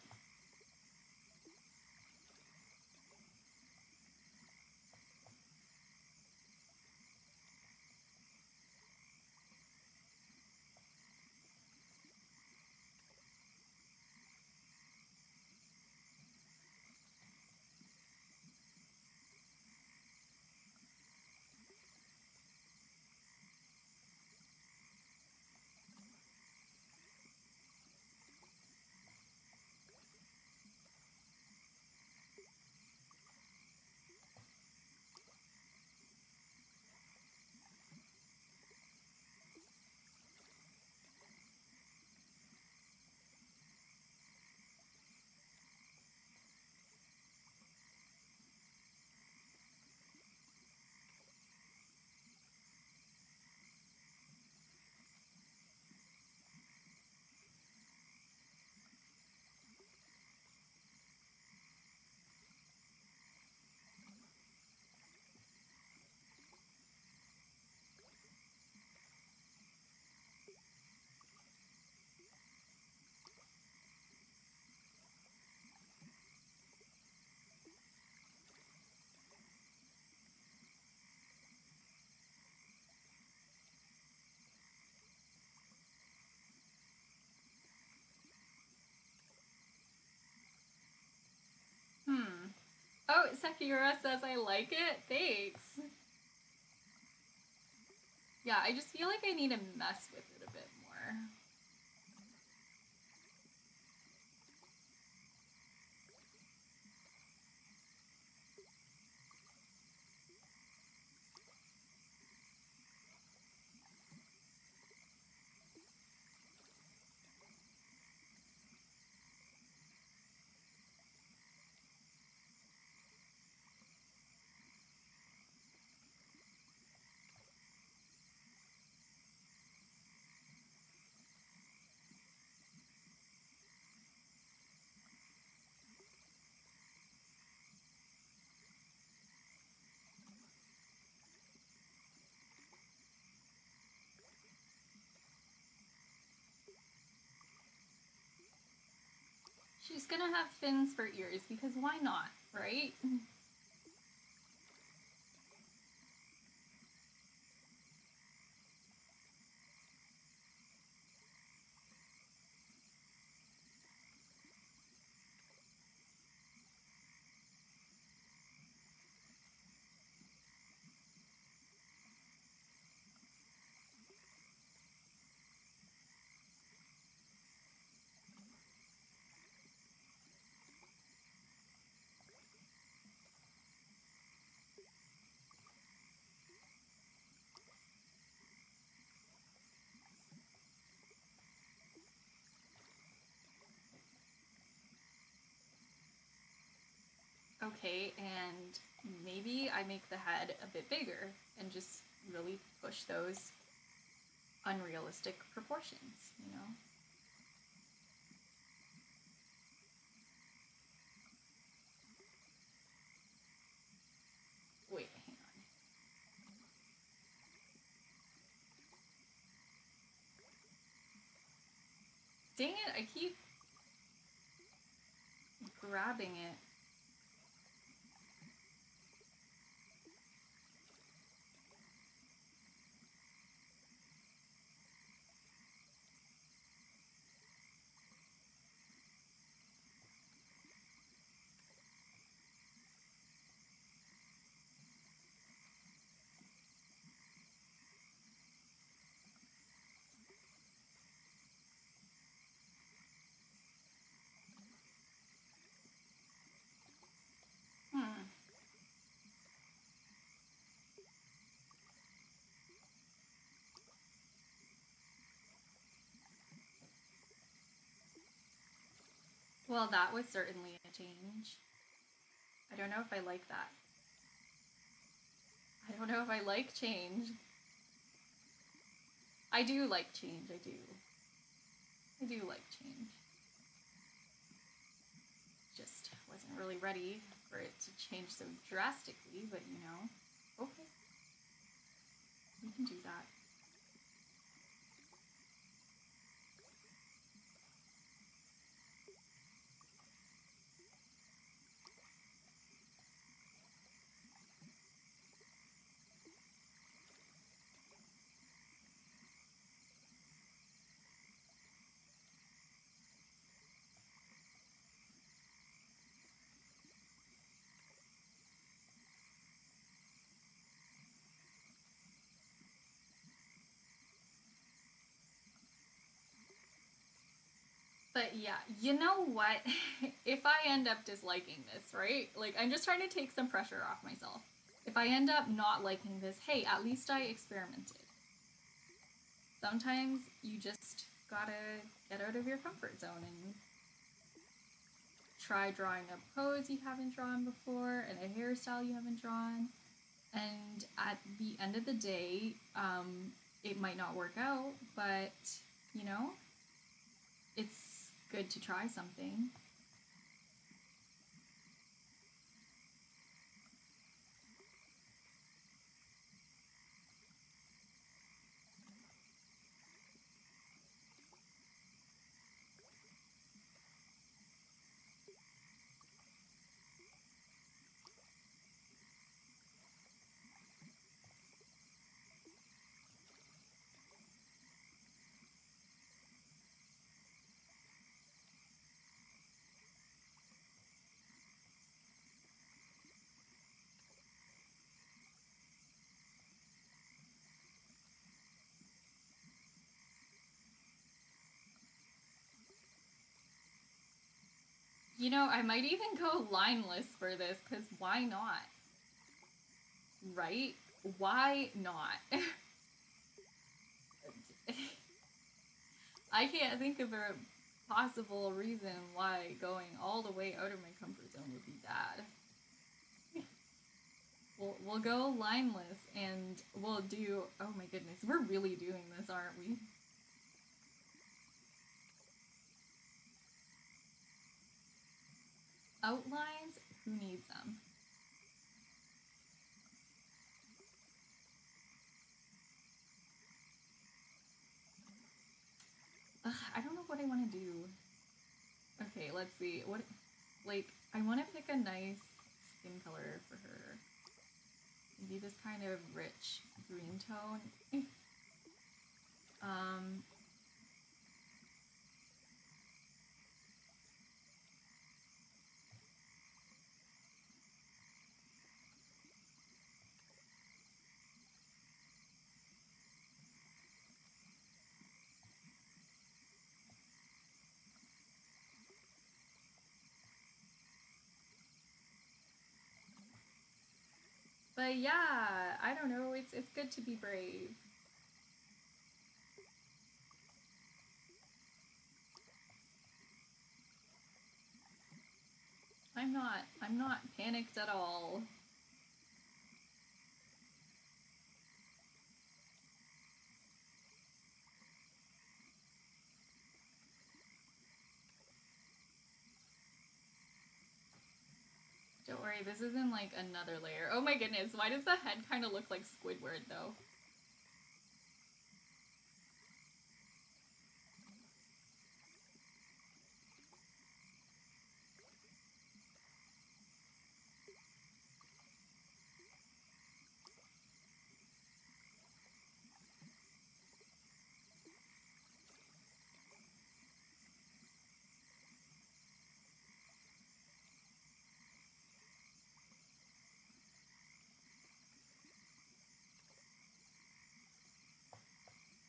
Oh, Sakura says I like it. Thanks. Yeah, I just feel like I need to mess with it a bit more. She's gonna have fins for ears because why not, right? Okay, and maybe I make the head a bit bigger and just really push those unrealistic proportions, you know? Wait, hang on. Dang it, I keep grabbing it. Hmm. Well, that was certainly a change. I don't know if I like that. I don't know if I like change. I do like change, I do. I do like change. Just wasn't really ready for it to change so drastically, but you know. Okay. We can do that. But yeah, you know what? If I end up disliking this, right? Like, I'm just trying to take some pressure off myself. If I end up not liking this, hey, at least I experimented. Sometimes you just gotta get out of your comfort zone and try drawing a pose you haven't drawn before and a hairstyle you haven't drawn. And at the end of the day, it might not work out, but you know, it's good to try something. You know, I might even go lineless for this because why not? Right? Why not? I can't think of a possible reason why going all the way out of my comfort zone would be bad. We'll go lineless and we'll do. Oh my goodness, we're really doing this, aren't we? Outlines? Who needs them? Ugh, I don't know what I want to do. Okay, let's see. What, like, I want to pick a nice skin color for her. Maybe this kind of rich green tone. um, but yeah, I don't know. It's good to be brave. I'm not panicked at all. Don't worry, this isn't like another layer. Oh my goodness, why does the head kind of look like Squidward though?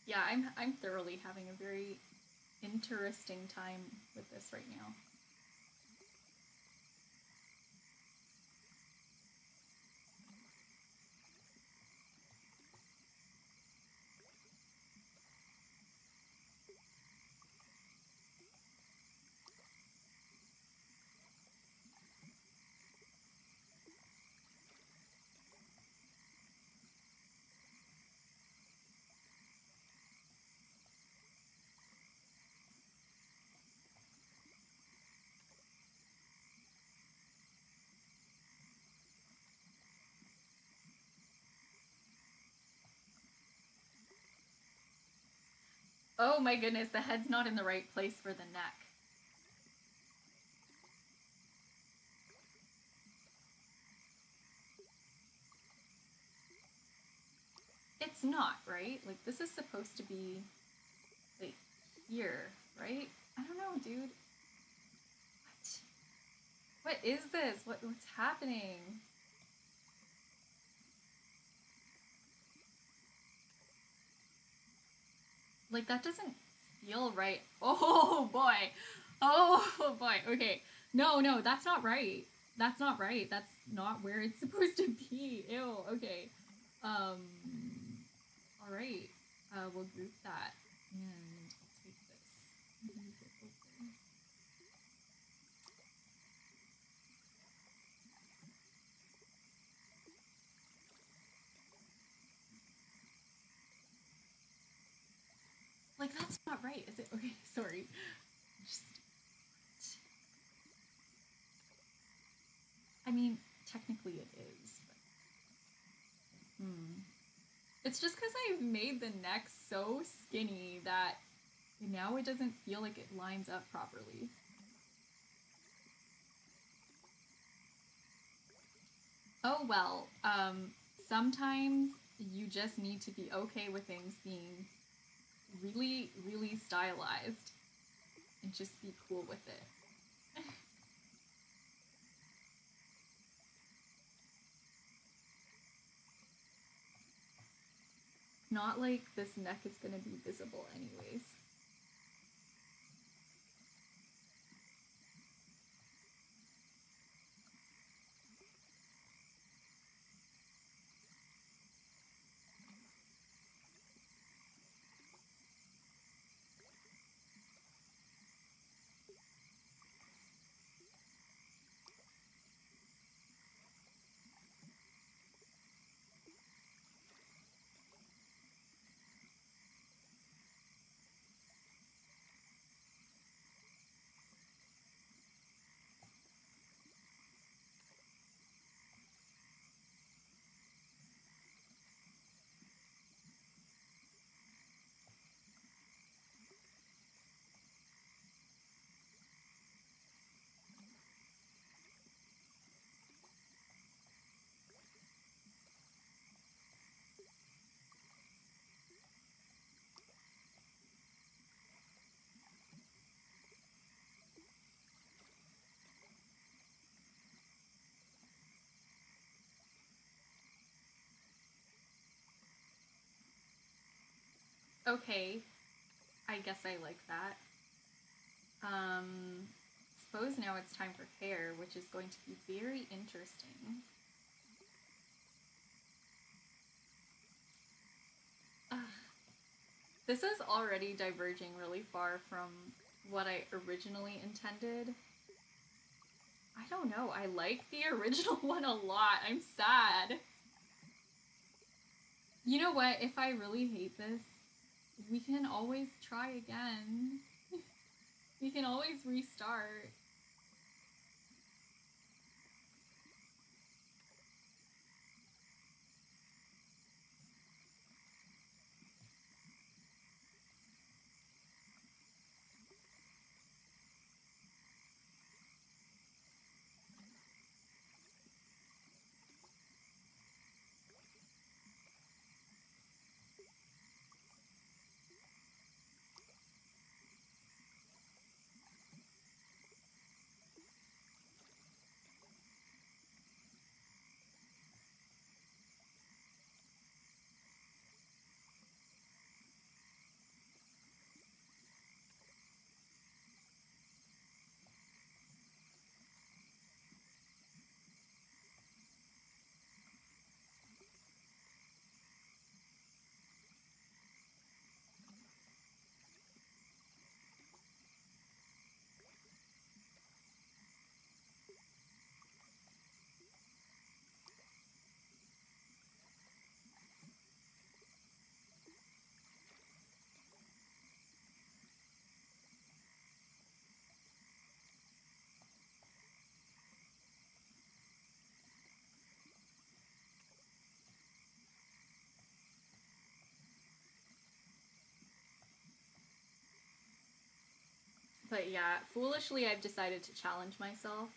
Yeah, I'm thoroughly having a very interesting time with this right now. Oh my goodness, the head's not in the right place for the neck. It's not, right? Like, this is supposed to be, like, here, right? I don't know, dude. What is this? What's happening? Like, that doesn't feel right. Oh boy. Oh boy. Okay. No, no, that's not right. That's not right. That's not where it's supposed to be. Ew. Okay. Um. All right. We'll group that, and I'll take this. Move it over. Like, that's not right, is it? Okay. Sorry. Just. I mean, technically it is, but. It's just because I've made the neck so skinny that now it doesn't feel like it lines up properly. Oh well, sometimes you just need to be okay with things being really, really stylized and just be cool with it. Not like this neck is gonna be visible anyways. Okay, I guess I like that. Um, suppose now it's time for hair, which is going to be very interesting. Ugh. This is already diverging really far from what I originally intended. I don't know. I like the original one a lot. I'm sad. You know what? If I really hate this, we can always try again. We can always restart. But yeah, foolishly, I've decided to challenge myself.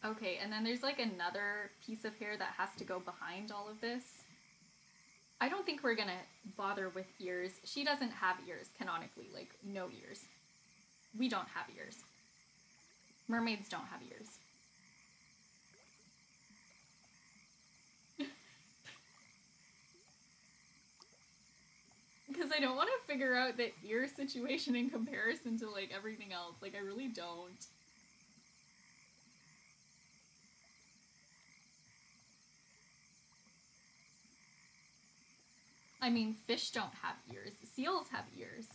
Okay, and then there's like another piece of hair that has to go behind all of this. I don't think we're gonna bother with ears. She doesn't have ears, canonically, like, no ears. We don't have ears. Mermaids don't have ears. Because I don't want to figure out the ear situation in comparison to, like, everything else. Like, I really don't. I mean, fish don't have ears. Seals have ears.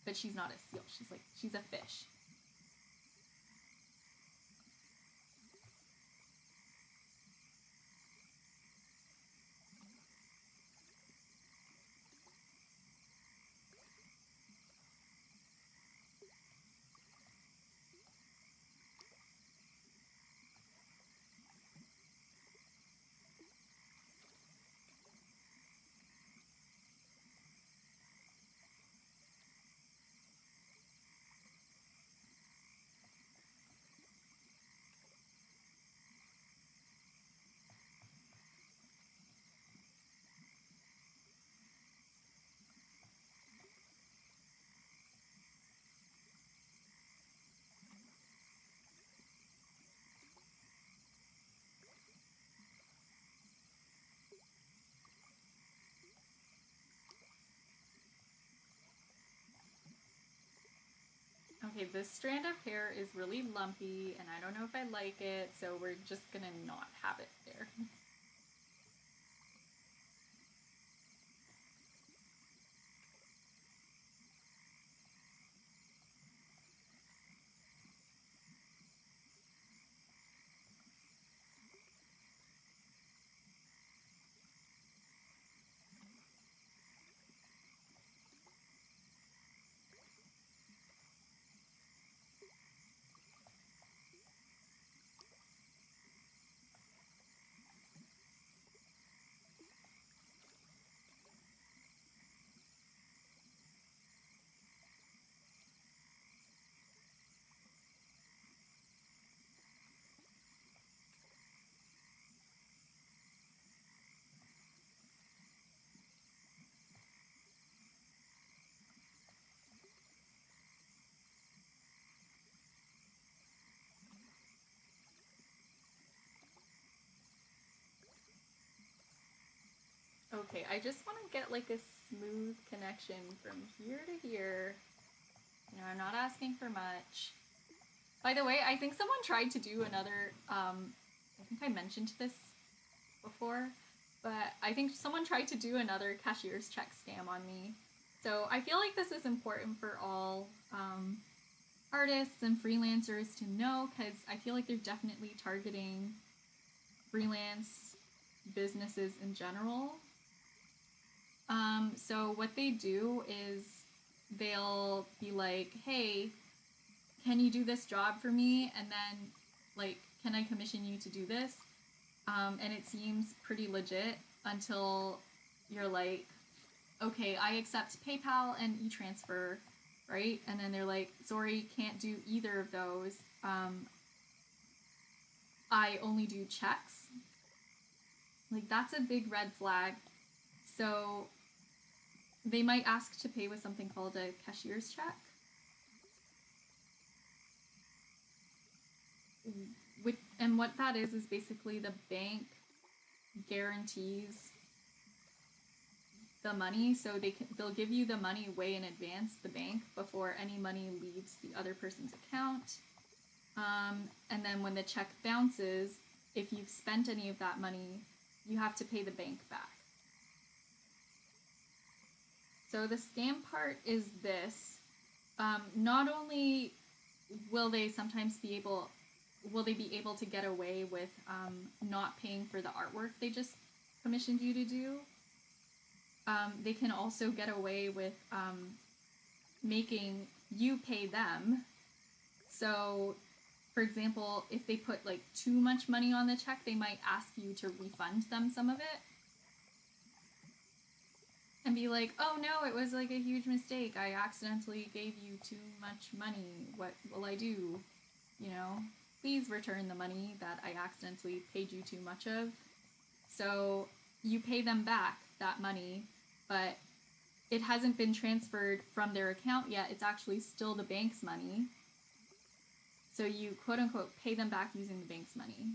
But she's not a seal. She's a fish. Okay, this strand of hair is really lumpy, and I don't know if I like it, so we're just gonna not have it there. Okay, I just want to get like a smooth connection from here to here. You know, I'm not asking for much. By the way, I think someone tried to do another, I think I mentioned this before, but I think someone tried to do another cashier's check scam on me. So I feel like this is important for all artists and freelancers to know, because I feel like they're definitely targeting freelance businesses in general. So what they do is they'll be like, hey, can you do this job for me? And then, like, can I commission you to do this? And it seems pretty legit until you're like, okay, I accept PayPal and e-transfer, right? And then they're like, sorry, can't do either of those. I only do checks. Like, that's a big red flag. So they might ask to pay with something called a cashier's check. And what that is basically the bank guarantees the money, so they'll give you the money way in advance, the bank, before any money leaves the other person's account. And then when the check bounces, if you've spent any of that money, you have to pay the bank back. So the scam part is this. Not only will they sometimes be able to get away with not paying for the artwork they just commissioned you to do, they can also get away with making you pay them. So, for example, if they put like too much money on the check, they might ask you to refund them some of it. And be like, oh no, it was like a huge mistake. I accidentally gave you too much money. What will I do? You know, please return the money that I accidentally paid you too much of. So you pay them back that money, but it hasn't been transferred from their account yet. It's actually still the bank's money. So you quote unquote pay them back using the bank's money.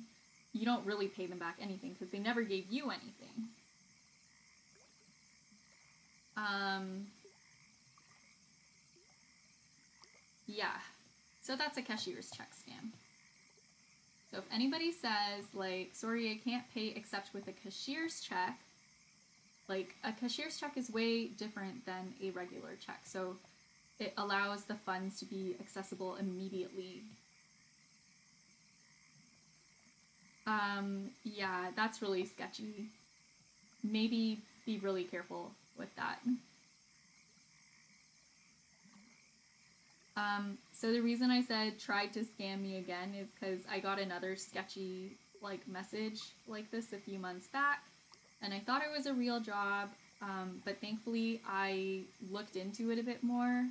You don't really pay them back anything because they never gave you anything. Yeah, so that's a cashier's check scam. So if anybody says, like, sorry, I can't pay except with a cashier's check, like, a cashier's check is way different than a regular check. So it allows the funds to be accessible immediately. Yeah, that's really sketchy. Maybe be really careful with that. So the reason I said tried to scam me again is because I got another sketchy like message like this a few months back, and I thought it was a real job, but thankfully I looked into it a bit more,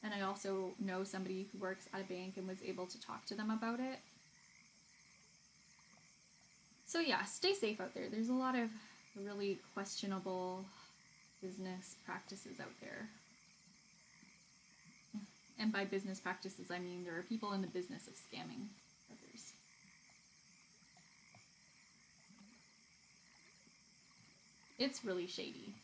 and I also know somebody who works at a bank and was able to talk to them about it. So yeah, stay safe out there. There's a lot of really questionable business practices out there. And by business practices, I mean there are people in the business of scamming others. It's really shady.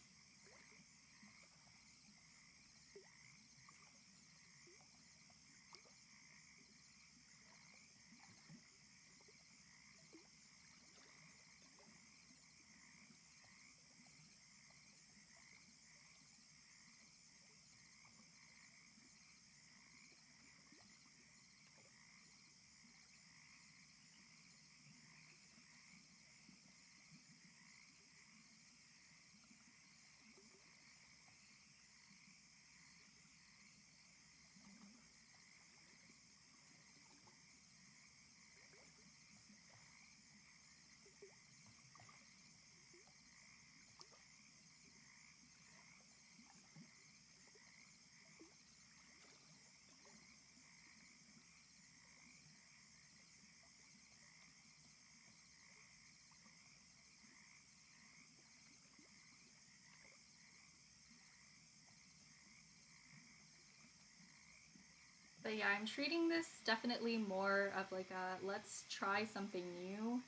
But yeah, I'm treating this definitely more of like a let's try something new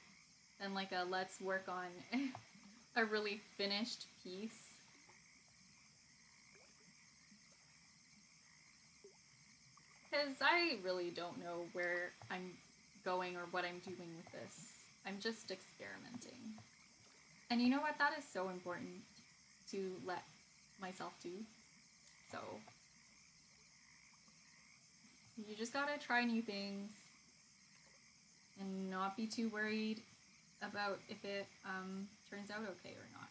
than like a let's work on a really finished piece. Because I really don't know where I'm going or what I'm doing with this. I'm just experimenting. And you know what? That is so important to let myself do. So you just gotta try new things and not be too worried about if it turns out okay or not.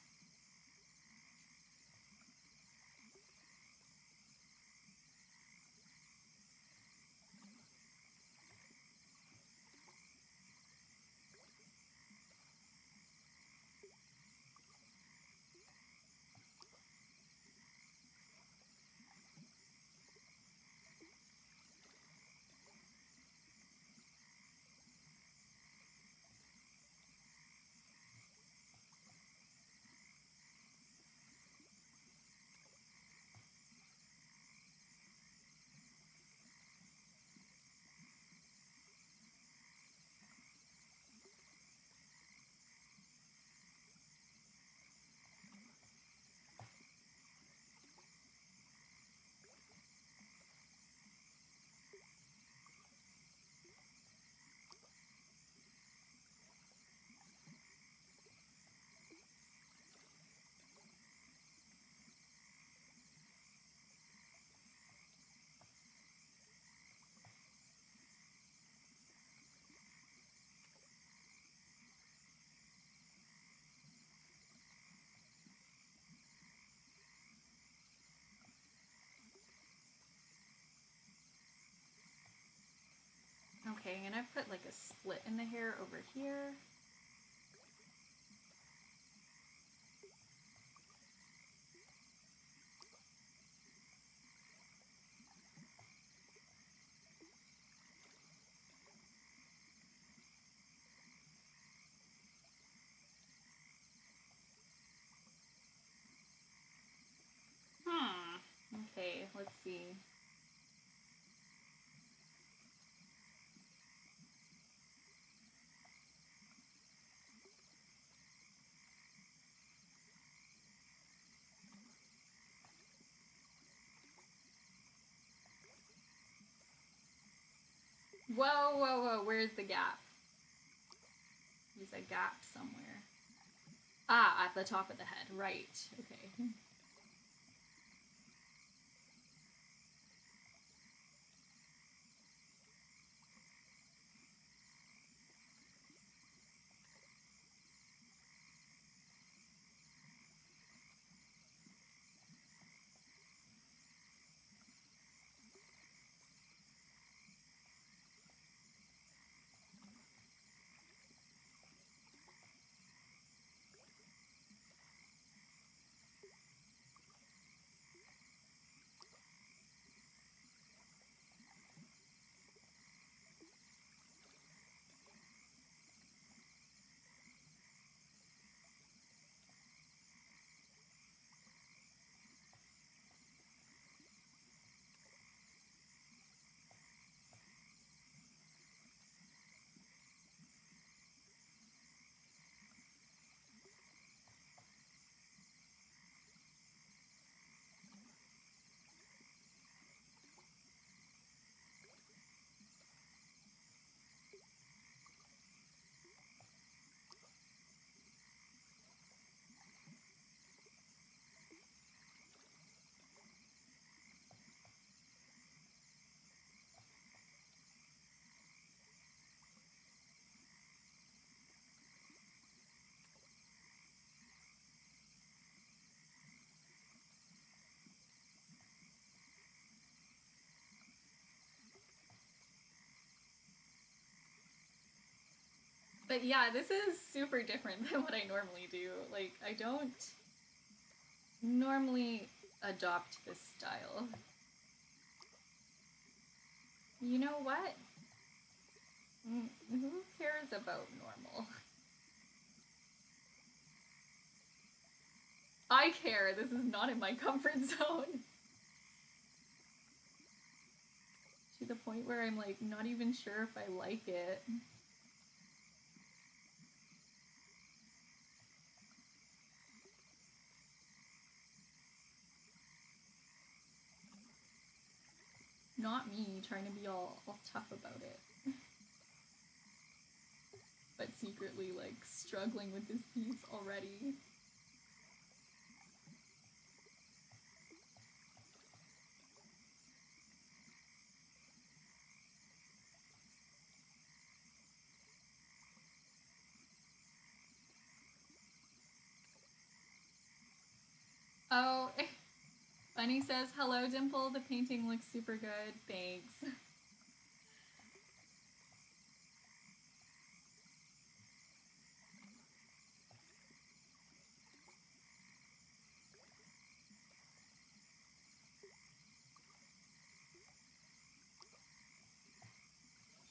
Okay, and I put like a split in the hair over here. Okay, let's see. Whoa, whoa, whoa, where's the gap? There's a gap somewhere. Ah, at the top of the head, right. Okay. But yeah, this is super different than what I normally do. Like, I don't normally adopt this style. You know what? Who cares about normal? I care. This is not in my comfort zone. To the point where I'm like not even sure if I like it. Not me trying to be all tough about it. But secretly like struggling with this piece already. Oh, Bunny says, hello, Dimple. The painting looks super good. Thanks.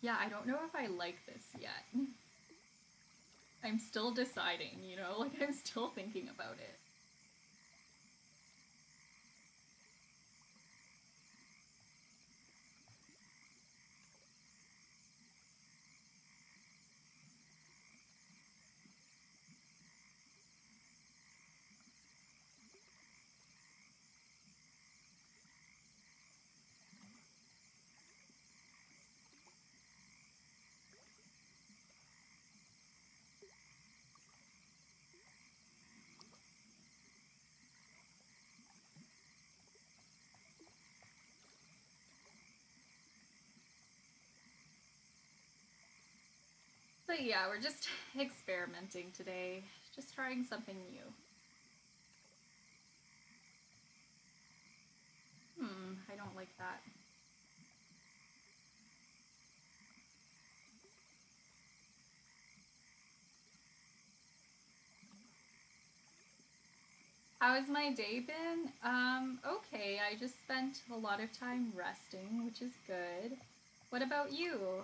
Yeah, I don't know if I like this yet. I'm still deciding, you know? Like, I'm still thinking about it. But yeah, we're just experimenting today. Just trying something new. I don't like that. How's my day been? Okay, I just spent a lot of time resting, which is good. What about you?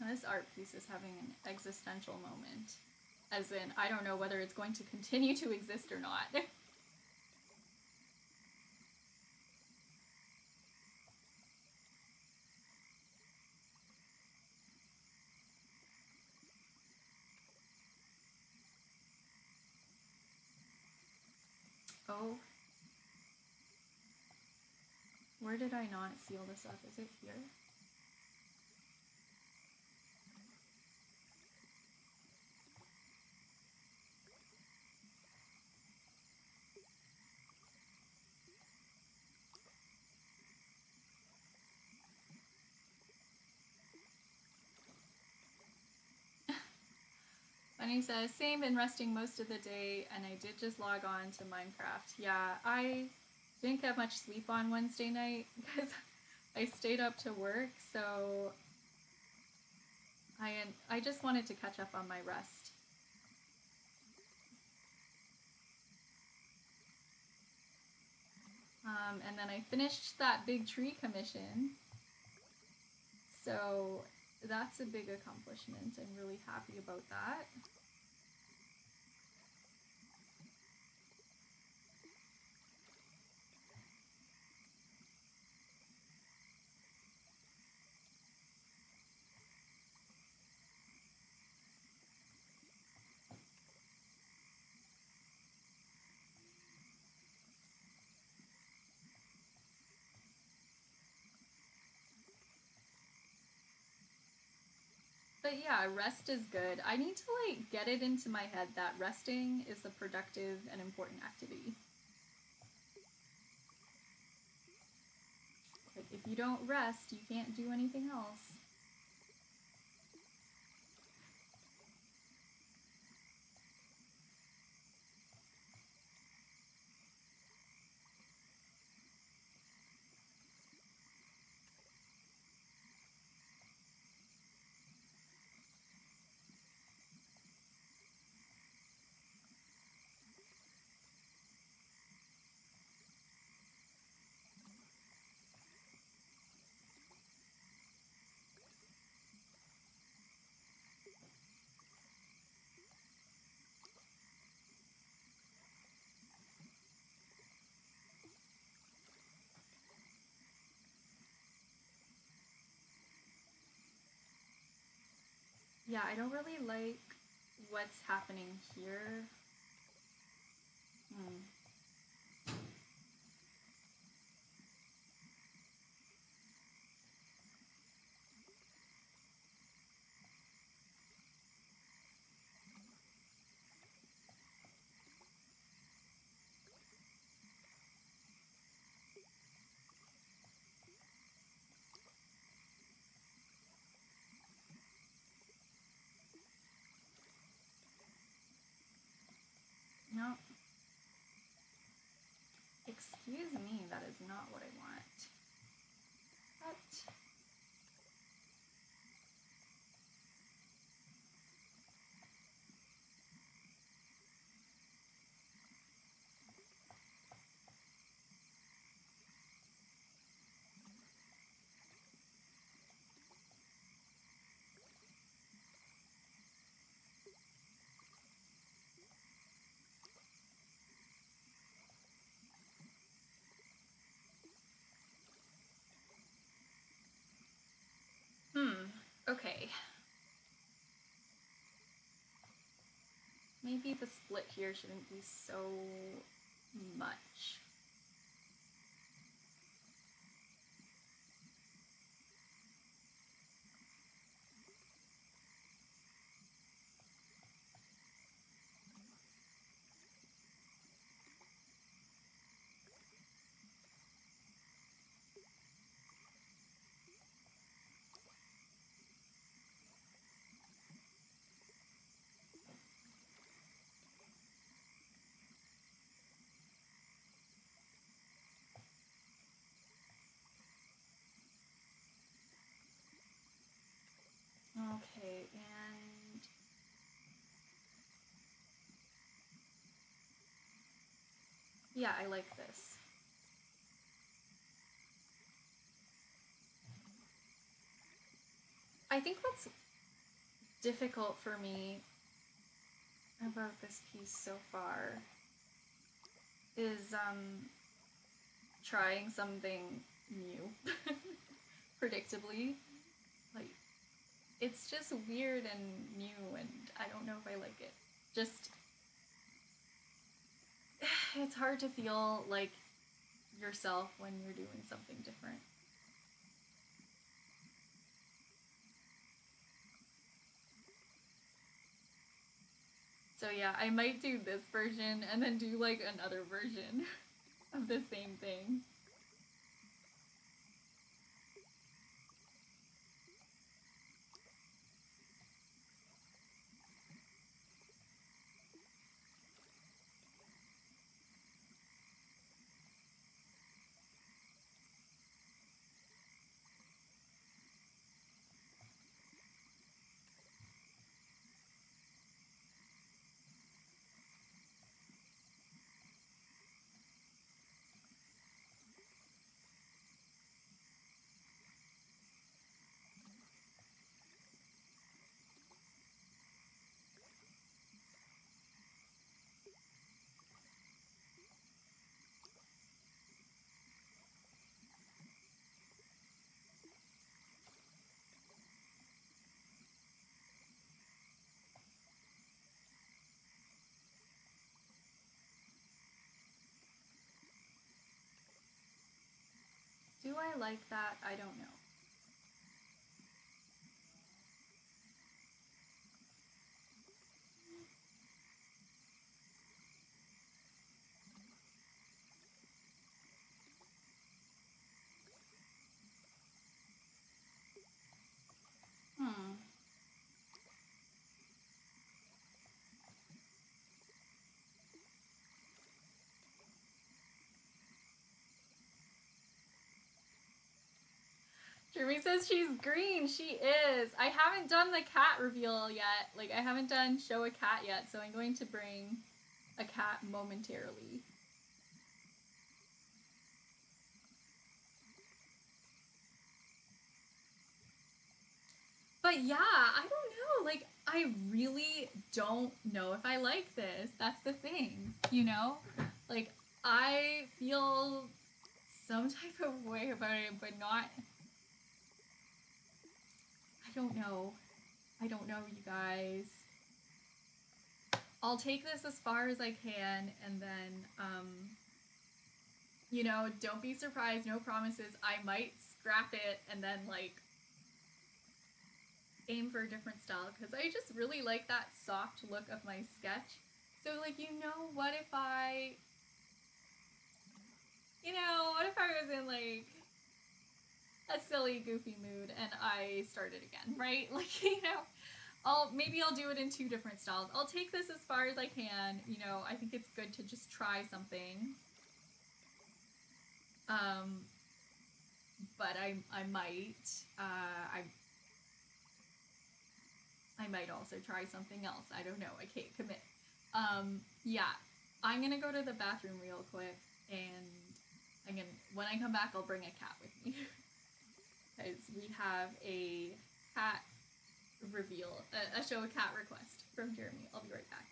This art piece is having an existential moment. As in, I don't know whether it's going to continue to exist or not. Oh, where did I not seal this up? Is it here? Bunny says, same, been resting most of the day, and I did just log on to Minecraft. Yeah, I didn't get much sleep on Wednesday night because I stayed up to work, so I just wanted to catch up on my rest. And then I finished that big tree commission, so that's a big accomplishment. I'm really happy about that. But yeah, rest is good. I need to like get it into my head that resting is a productive and important activity. Like if you don't rest, you can't do anything else. Yeah, I don't really like what's happening here. Hmm. No. Excuse me, that is not what I want. What? Okay. Maybe the split here shouldn't be so much. Yeah, I like this. I think what's difficult for me about this piece so far is trying something new. Predictably. Like, it's just weird and new, and I don't know if I like it. Just, it's hard to feel like yourself when you're doing something different. So yeah, I might do this version and then do like another version of the same thing. Do I like that? I don't know. Hmm. Jeremy says she's green. She is. I haven't done the cat reveal yet. Like, I haven't done show a cat yet, so I'm going to bring a cat momentarily. But yeah, I don't know. Like, I really don't know if I like this. That's the thing, you know? Like, I feel some type of way about it, but not. I don't know. I don't know, you guys. I'll take this as far as I can, and then, you know, don't be surprised, no promises. I might scrap it and then, like, aim for a different style, because I just really like that soft look of my sketch. So, like, you know, what if I was in, like, a silly, goofy mood and I started again, right? Like, you know, maybe I'll do it in two different styles. I'll take this as far as I can. You know, I think it's good to just try something. But I might, I might also try something else. I don't know. I can't commit. Yeah, I'm gonna go to the bathroom real quick, and when I come back, I'll bring a cat with me. Because we have a cat reveal, a show a cat request from Jeremy. I'll be right back.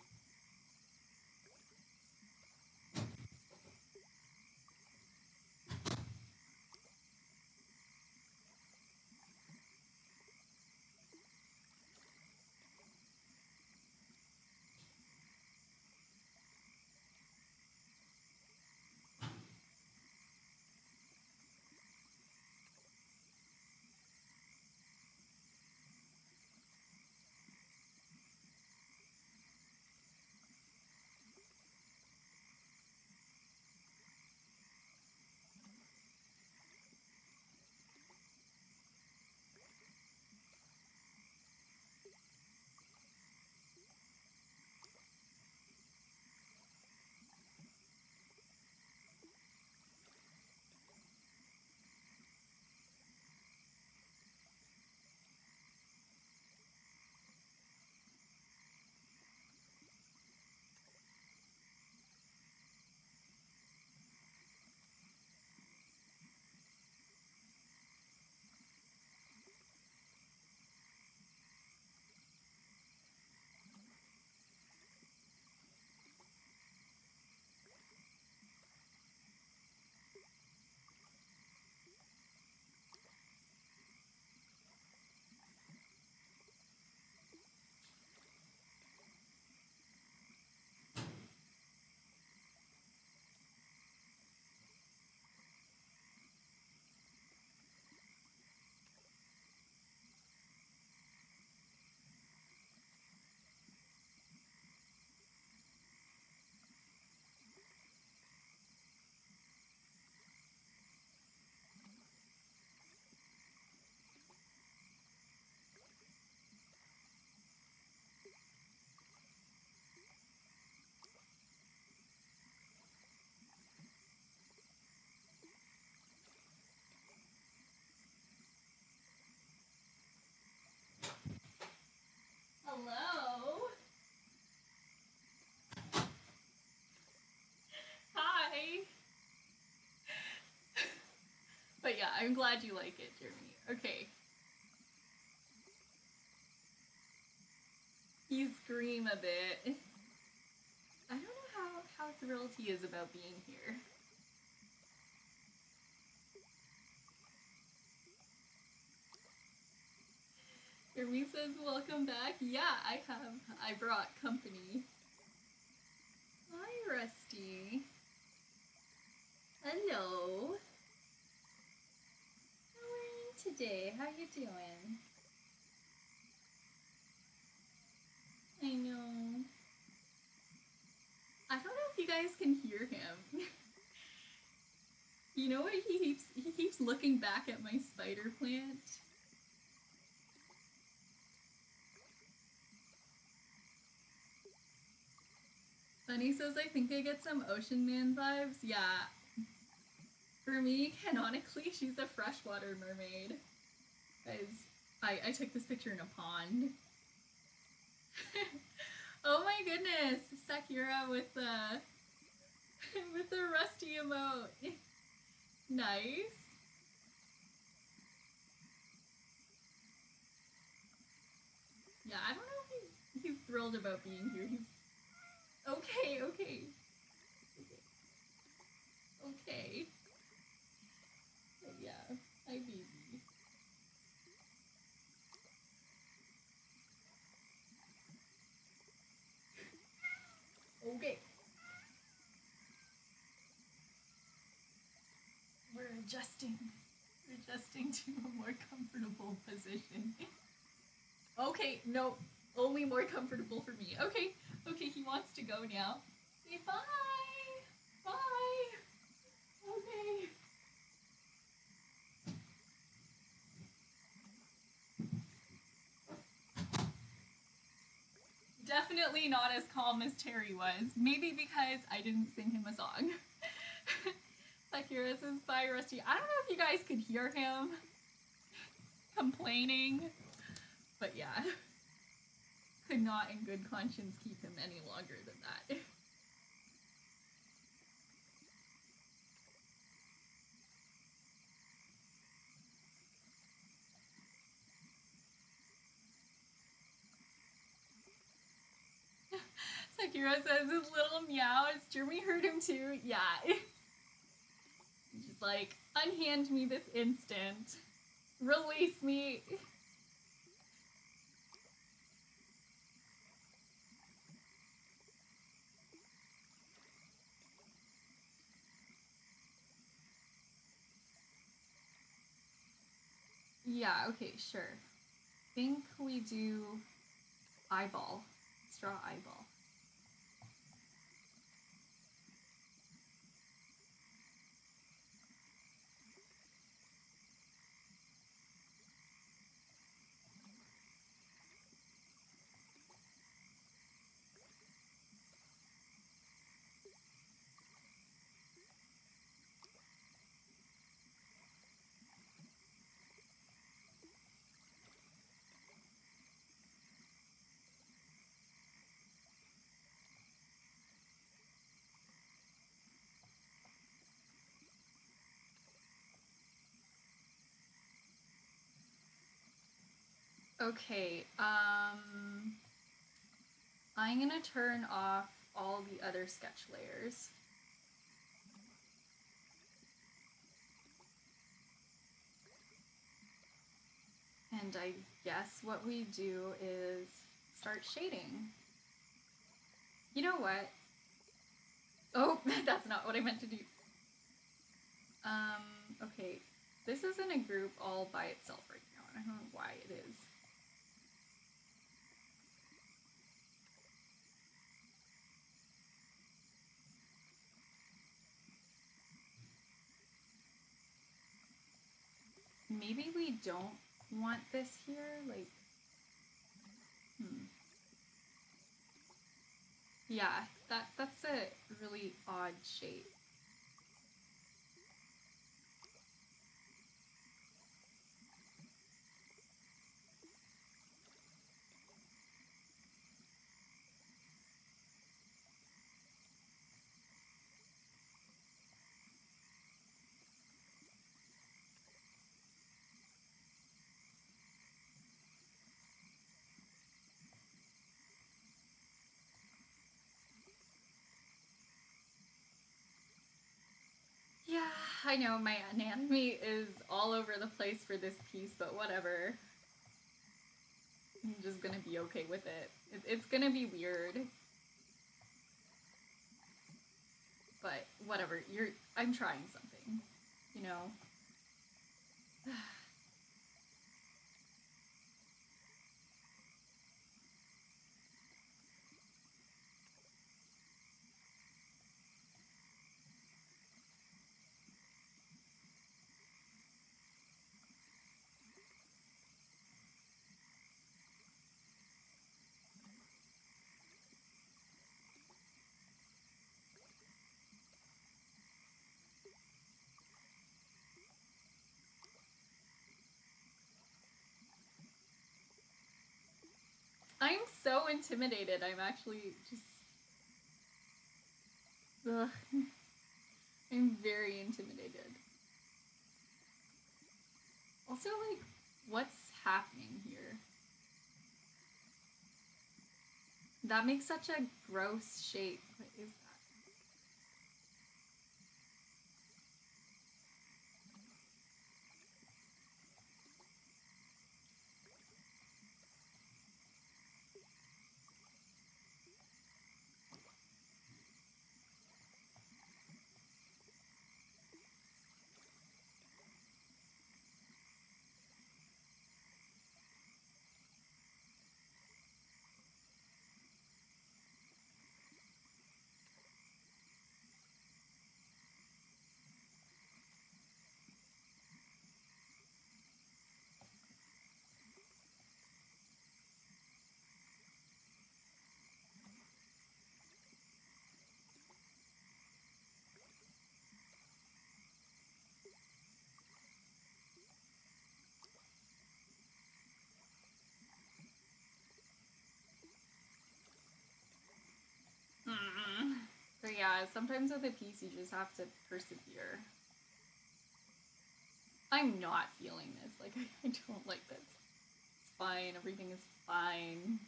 yeah, I'm glad you like it, Jeremy. Okay. You scream a bit. I don't know how thrilled he is about being here. Jeremy says, welcome back. Yeah, I brought company. Hi, Rusty. Hello. How are you today? How you doing? I know. I don't know if you guys can hear him. You know what? He keeps looking back at my spider plant. Bunny says, I think I get some Ocean Man vibes. Yeah. For me, canonically, she's a freshwater mermaid. Guys, I took this picture in a pond. Oh my goodness, Sakura with the with the rusty emote. Nice. Yeah, I don't know if he's thrilled about being here. He's okay. Okay. But yeah, hi baby. Okay. We're adjusting to a more comfortable position. Okay, no, only more comfortable for me. Okay, he wants to go now. Say bye. Bye. Okay. Definitely not as calm as Terry was. Maybe because I didn't sing him a song. Sakura says, bye, Rusty. I don't know if you guys could hear him complaining, but yeah. Could not in good conscience keep him any longer than that. Sakura says his little meows. Jeremy heard him too. Yeah. He's like, unhand me this instant. Release me. Yeah, okay, sure. Think we do eyeball. Straw eyeball. Okay, I'm gonna turn off all the other sketch layers. And I guess what we do is start shading. You know what? Oh, that's not what I meant to do. Okay. This is in a group all by itself right now. I don't know why it is. Maybe we don't want this here, like, Yeah, that's a really odd shape. I know my anatomy is all over the place for this piece, but whatever. I'm just gonna be okay with it. It's gonna be weird. But whatever, I'm trying something, you know? I'm so intimidated. I'm actually just. Ugh. I'm very intimidated. Also, like, what's happening here? That makes such a gross shape. What is that? But yeah, sometimes with a piece you just have to persevere. I'm not feeling this. Like, I don't like this. It's fine. Everything is fine.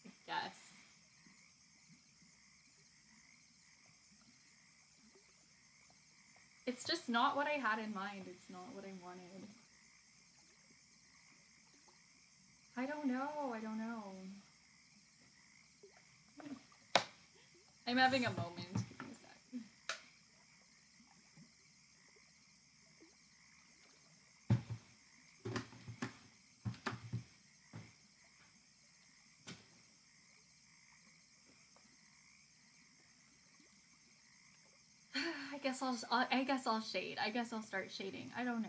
I guess. It's just not what I had in mind. It's not what I wanted. I don't know. I don't know. I'm having a moment. Give me a sec. I guess I'll shade. I guess I'll start shading. I don't know.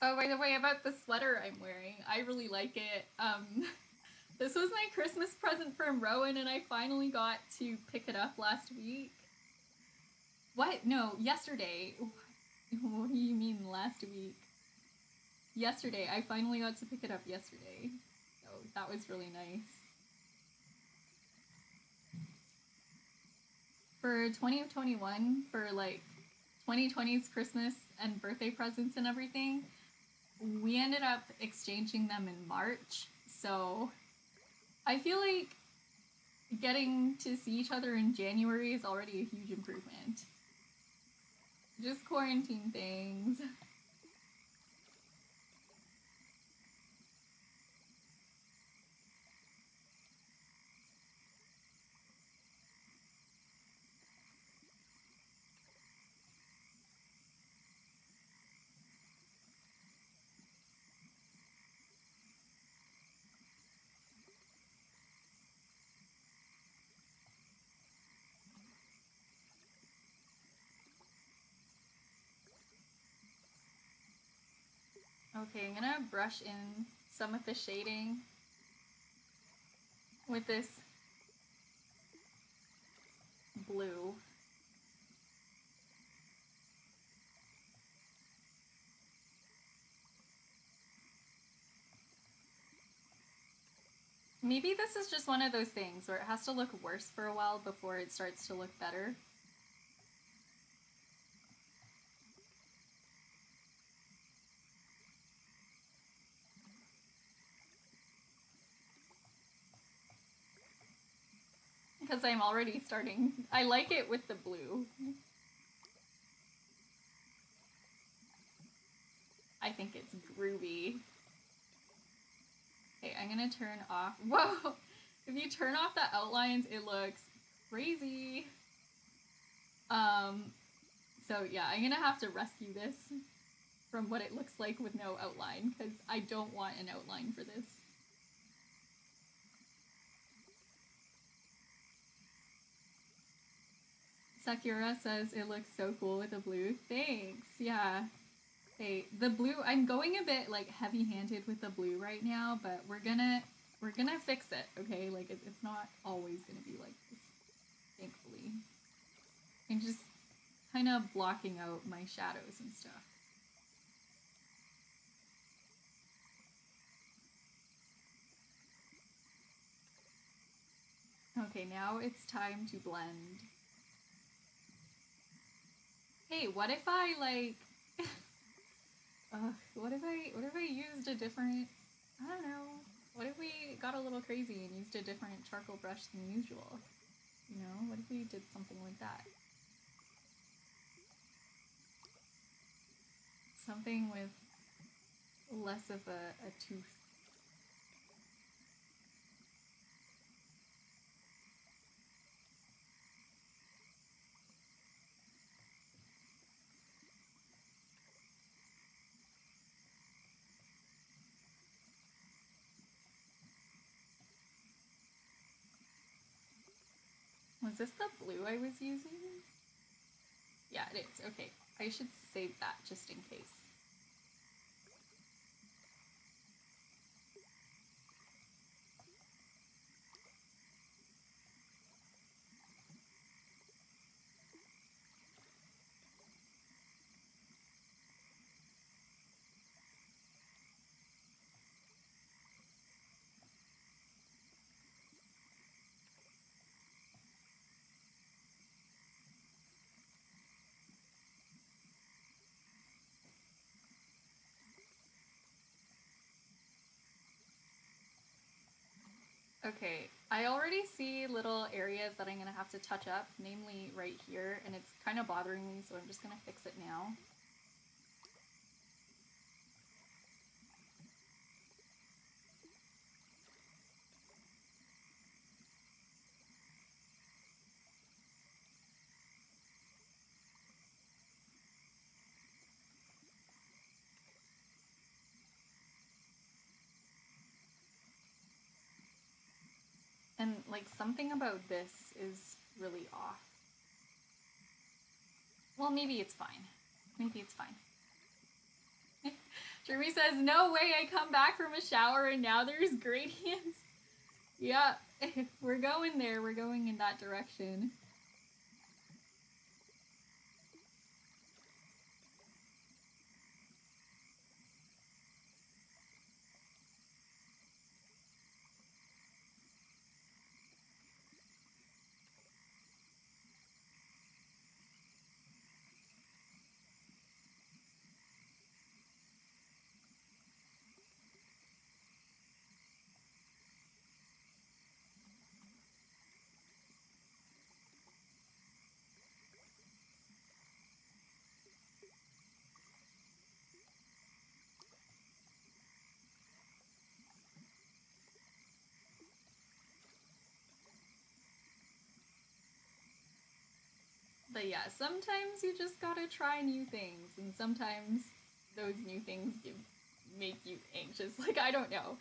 Oh, by the way, about the sweater I'm wearing, I really like it. This was my Christmas present from Rowan, and I finally got to pick it up last week. What? No, yesterday. What do you mean last week? Yesterday. I finally got to pick it up yesterday. So that was really nice. For 2021, for like 2020's Christmas and birthday presents and everything, we ended up exchanging them in March. So I feel like getting to see each other in January is already a huge improvement. Just quarantine things. Okay, I'm gonna brush in some of the shading with this blue. Maybe this is just one of those things where it has to look worse for a while before it starts to look better. because I'm already starting. I like it with the blue. I think it's groovy. Okay, I'm gonna turn off. Whoa! If you turn off the outlines, it looks crazy. So yeah, I'm gonna have to rescue this from what it looks like with no outline, because I don't want an outline for this. Sakura says it looks so cool with the blue. Thanks, yeah. Okay, the blue, I'm going a bit like heavy-handed with the blue right now, but we're gonna fix it, okay? Like it's not always gonna be like this, thankfully. I'm just kind of blocking out my shadows and stuff. Okay, now it's time to blend. Hey, what if I like what if I used a different, I don't know, what if we got a little crazy and used a different charcoal brush than usual? You know, what if we did something like that? Something with less of a tooth. Was this the blue I was using? Yeah, it is. Okay, I should save that just in case. Okay, I already see little areas that I'm gonna have to touch up, namely right here, and it's kind of bothering me, so I'm just gonna fix it now. And like something about this is really off. Well, maybe it's fine. Maybe it's fine. Jeremy says, no way I come back from a shower and now there's gradients. Yeah, we're going there. We're going in that direction. But yeah, sometimes you just gotta try new things, and sometimes those new things make you anxious. Like, I don't know.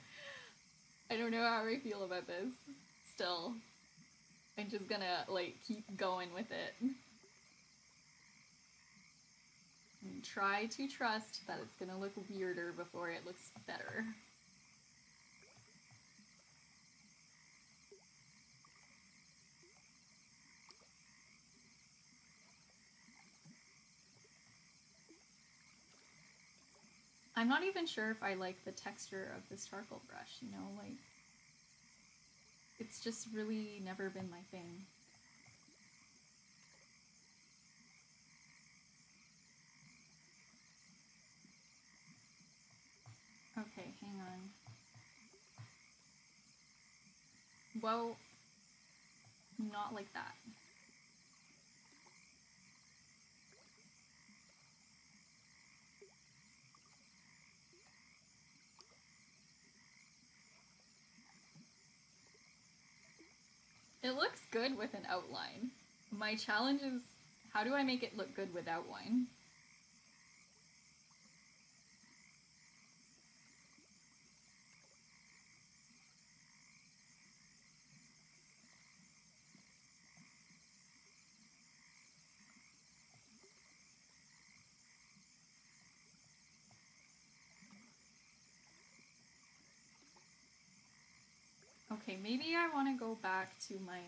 I don't know how I feel about this. Still, I'm just gonna, like, keep going with it. And try to trust that it's gonna look weirder before it looks better. I'm not even sure if I like the texture of this charcoal brush, you know, like, it's just really never been my thing. Okay, hang on. Well, Not like that. It looks good with an outline. My challenge is, how do I make it look good with outline? Okay, maybe I want to go back to my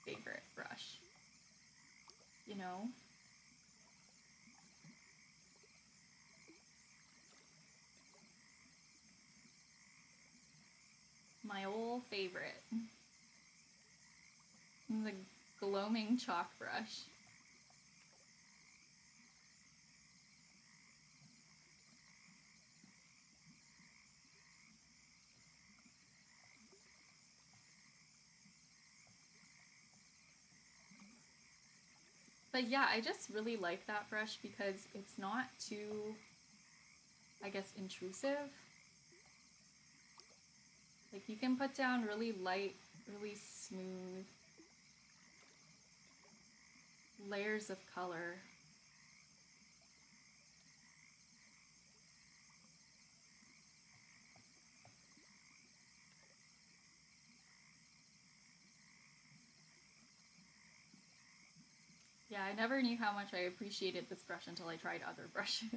favorite brush. You know? My old favorite. The gloaming chalk brush. But yeah, I just really like that brush because it's not too, I guess, intrusive. Like, you can put down really light, really smooth layers of color. Yeah, I never knew how much I appreciated this brush until I tried other brushes.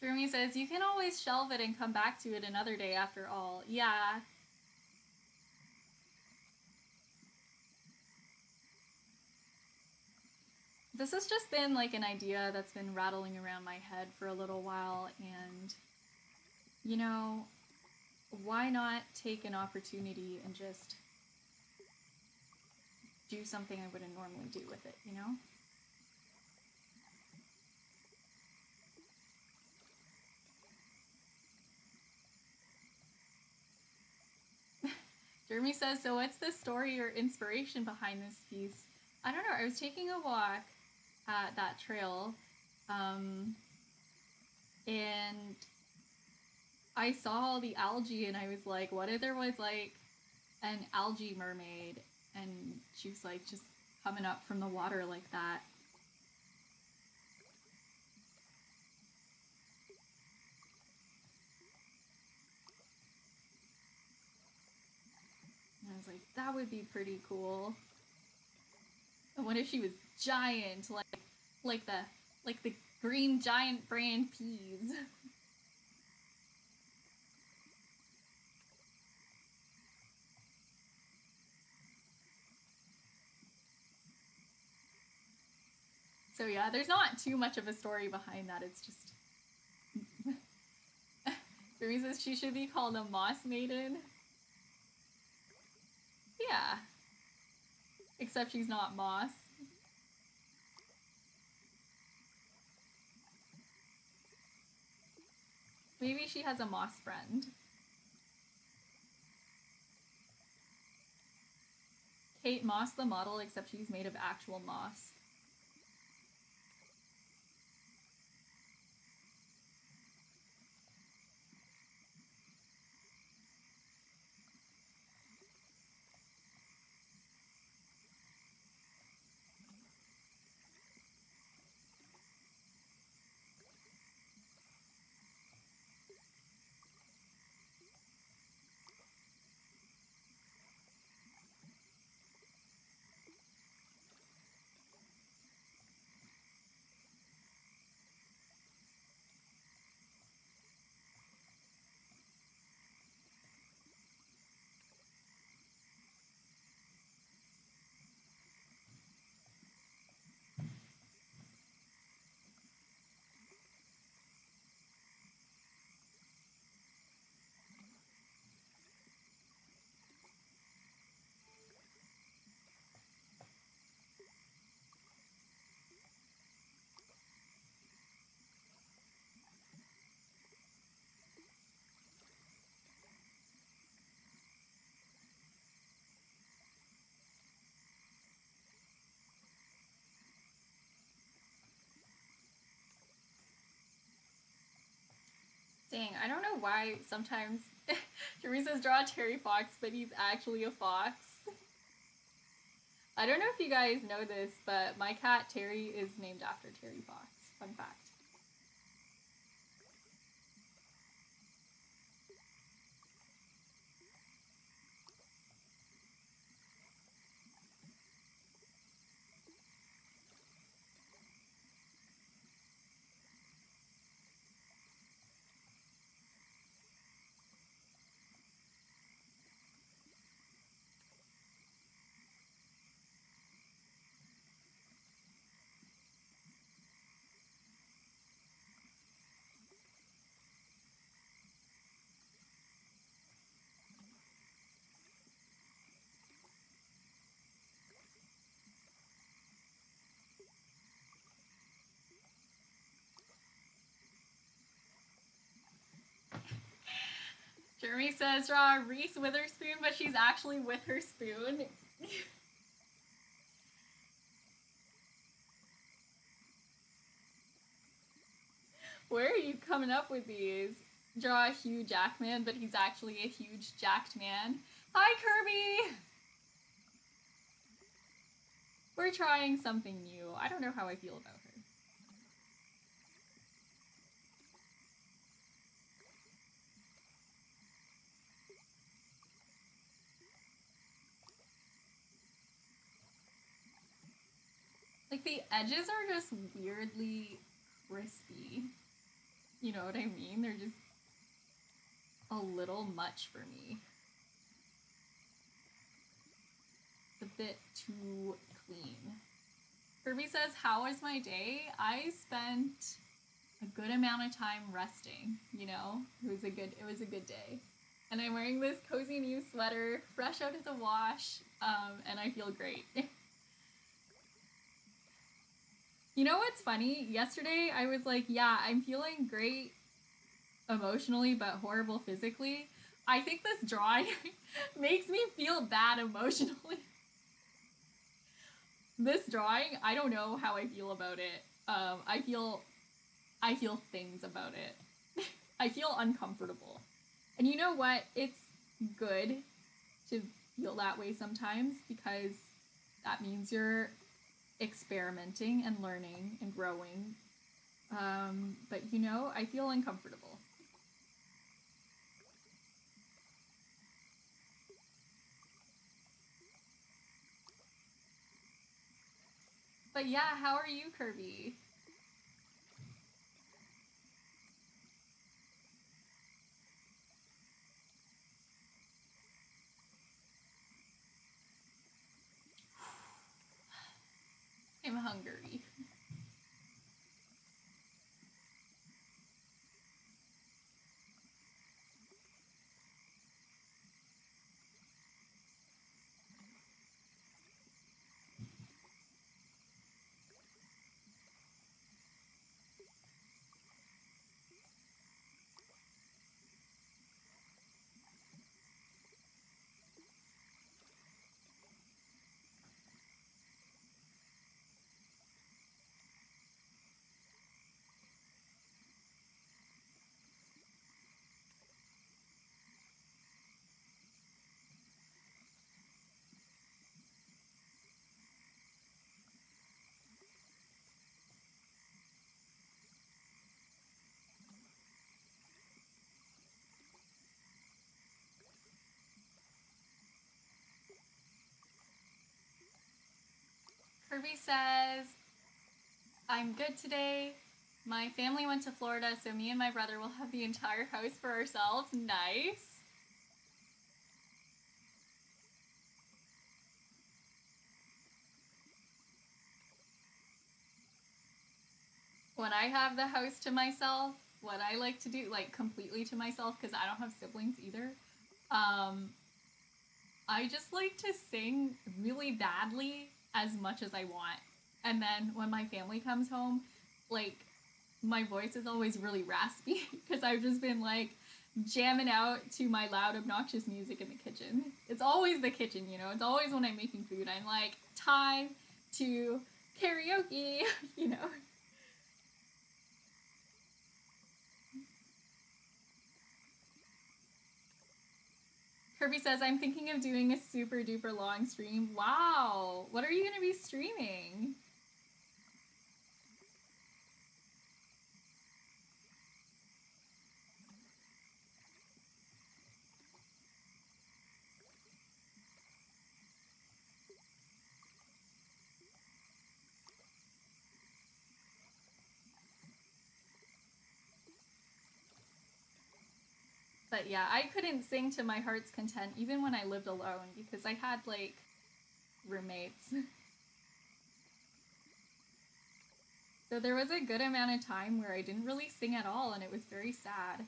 Jeremy says, you can always shelve it and come back to it another day after all. Yeah. This has just been like an idea that's been rattling around my head for a little while, and, you know, why not take an opportunity and just do something I wouldn't normally do with it, you know? Jeremy says, so what's the story or inspiration behind this piece? I don't know. I was taking a walk at that trail, and I saw all the algae, and I was like, what if there was like an algae mermaid, and she was like just coming up from the water like that? And I was like, that would be pretty cool. And what if she was giant, like the like the green giant brand peas? So yeah, there's not too much of a story behind that. It's just the reason she should be called a moss maiden. Yeah. Except she's not moss. Maybe she has a moss friend. Kate Moss the model, except she's made of actual moss. Dang, I don't know why sometimes Jeremy says draw a Terry Fox, but he's actually a fox. I don't know if you guys know this, but my cat Terry is named after Terry Fox. Fun fact. Jeremy says draw Reese Witherspoon, but she's actually with her spoon. Where are you coming up with these? Draw a Hugh Jackman, but he's actually a huge jacked man. Hi, Kirby! We're trying something new. I don't know how I feel about her. Like, the edges are just weirdly crispy. You know what I mean? They're just a little much for me. It's a bit too clean. Kirby says, how was my day? I spent a good amount of time resting, you know? It was a good day. And I'm wearing this cozy new sweater, fresh out of the wash, and I feel great. You know what's funny? Yesterday I was like, yeah, I'm feeling great emotionally, but horrible physically. I think this drawing makes me feel bad emotionally. This drawing, I don't know how I feel about it. I feel things about it. I feel uncomfortable. And you know what? It's good to feel that way sometimes because that means you're experimenting and learning and growing. But you know, I feel uncomfortable. But yeah, how are you, Kirby? I'm hungry. Kirby says, I'm good today. My family went to Florida, so me and my brother will have the entire house for ourselves. Nice. When I have the house to myself, what I like to do, like completely to myself, because I don't have siblings either, I just like to sing really badly as much as I want. And then when my family comes home, like, my voice is always really raspy because I've just been like jamming out to my loud, obnoxious music in the kitchen. It's always the kitchen, you know? It's always when I'm making food. I'm like, time to karaoke, you know? Kirby says, I'm thinking of doing a super duper long stream. Wow! What are you going to be streaming? But yeah, I couldn't sing to my heart's content even when I lived alone because I had, like, roommates. So there was a good amount of time where I didn't really sing at all, and it was very sad.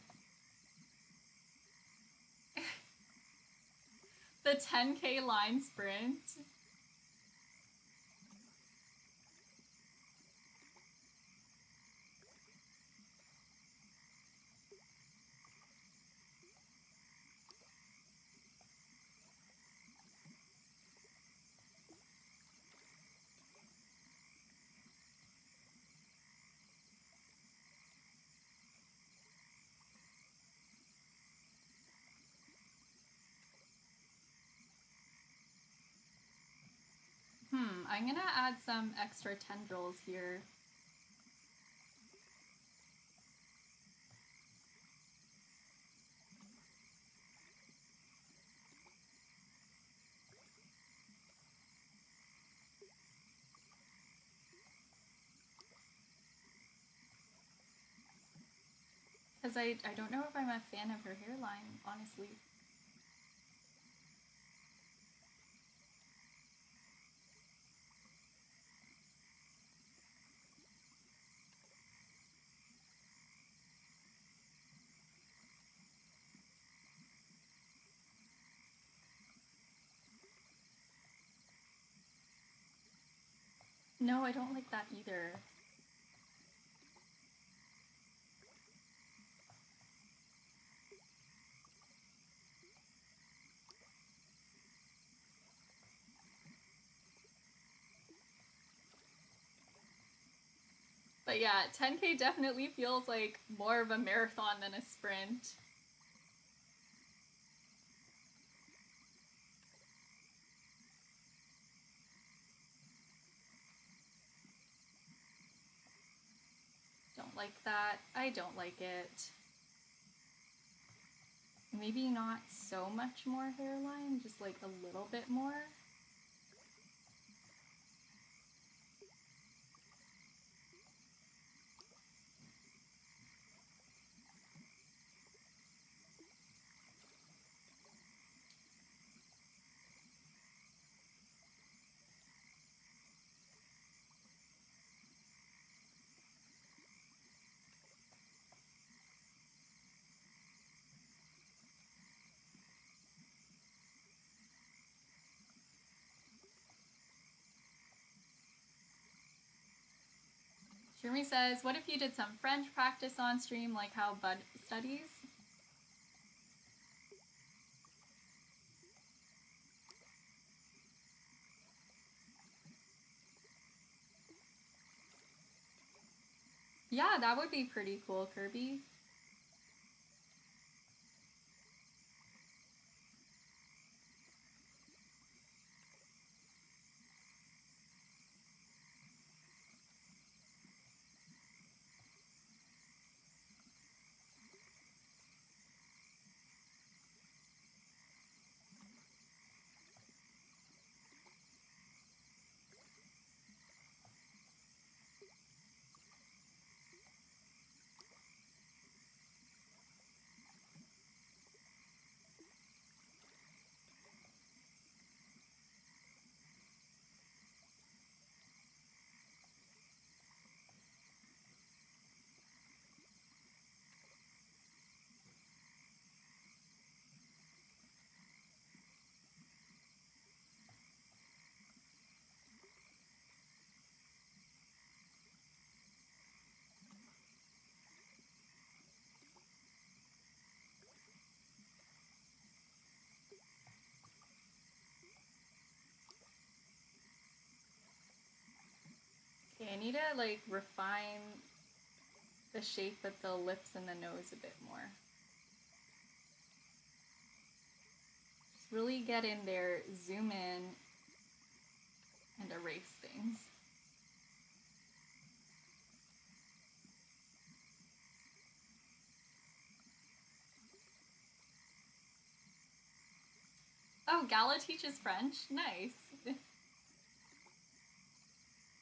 The 10K line sprint. I'm gonna add some extra tendrils here. Because I don't know if I'm a fan of her hairline, honestly. No, I don't like that either. But yeah, 10K definitely feels like more of a marathon than a sprint. Don't like that. I don't like it. Maybe not so much more hairline, just like a little bit more. Jeremy says, what if you did some French practice on stream like how Bud studies? Yeah, that would be pretty cool, Kirby. Okay, I need to like refine the shape of the lips and the nose a bit more. really get in there, zoom in, and erase things. Oh, Gala teaches French? Nice.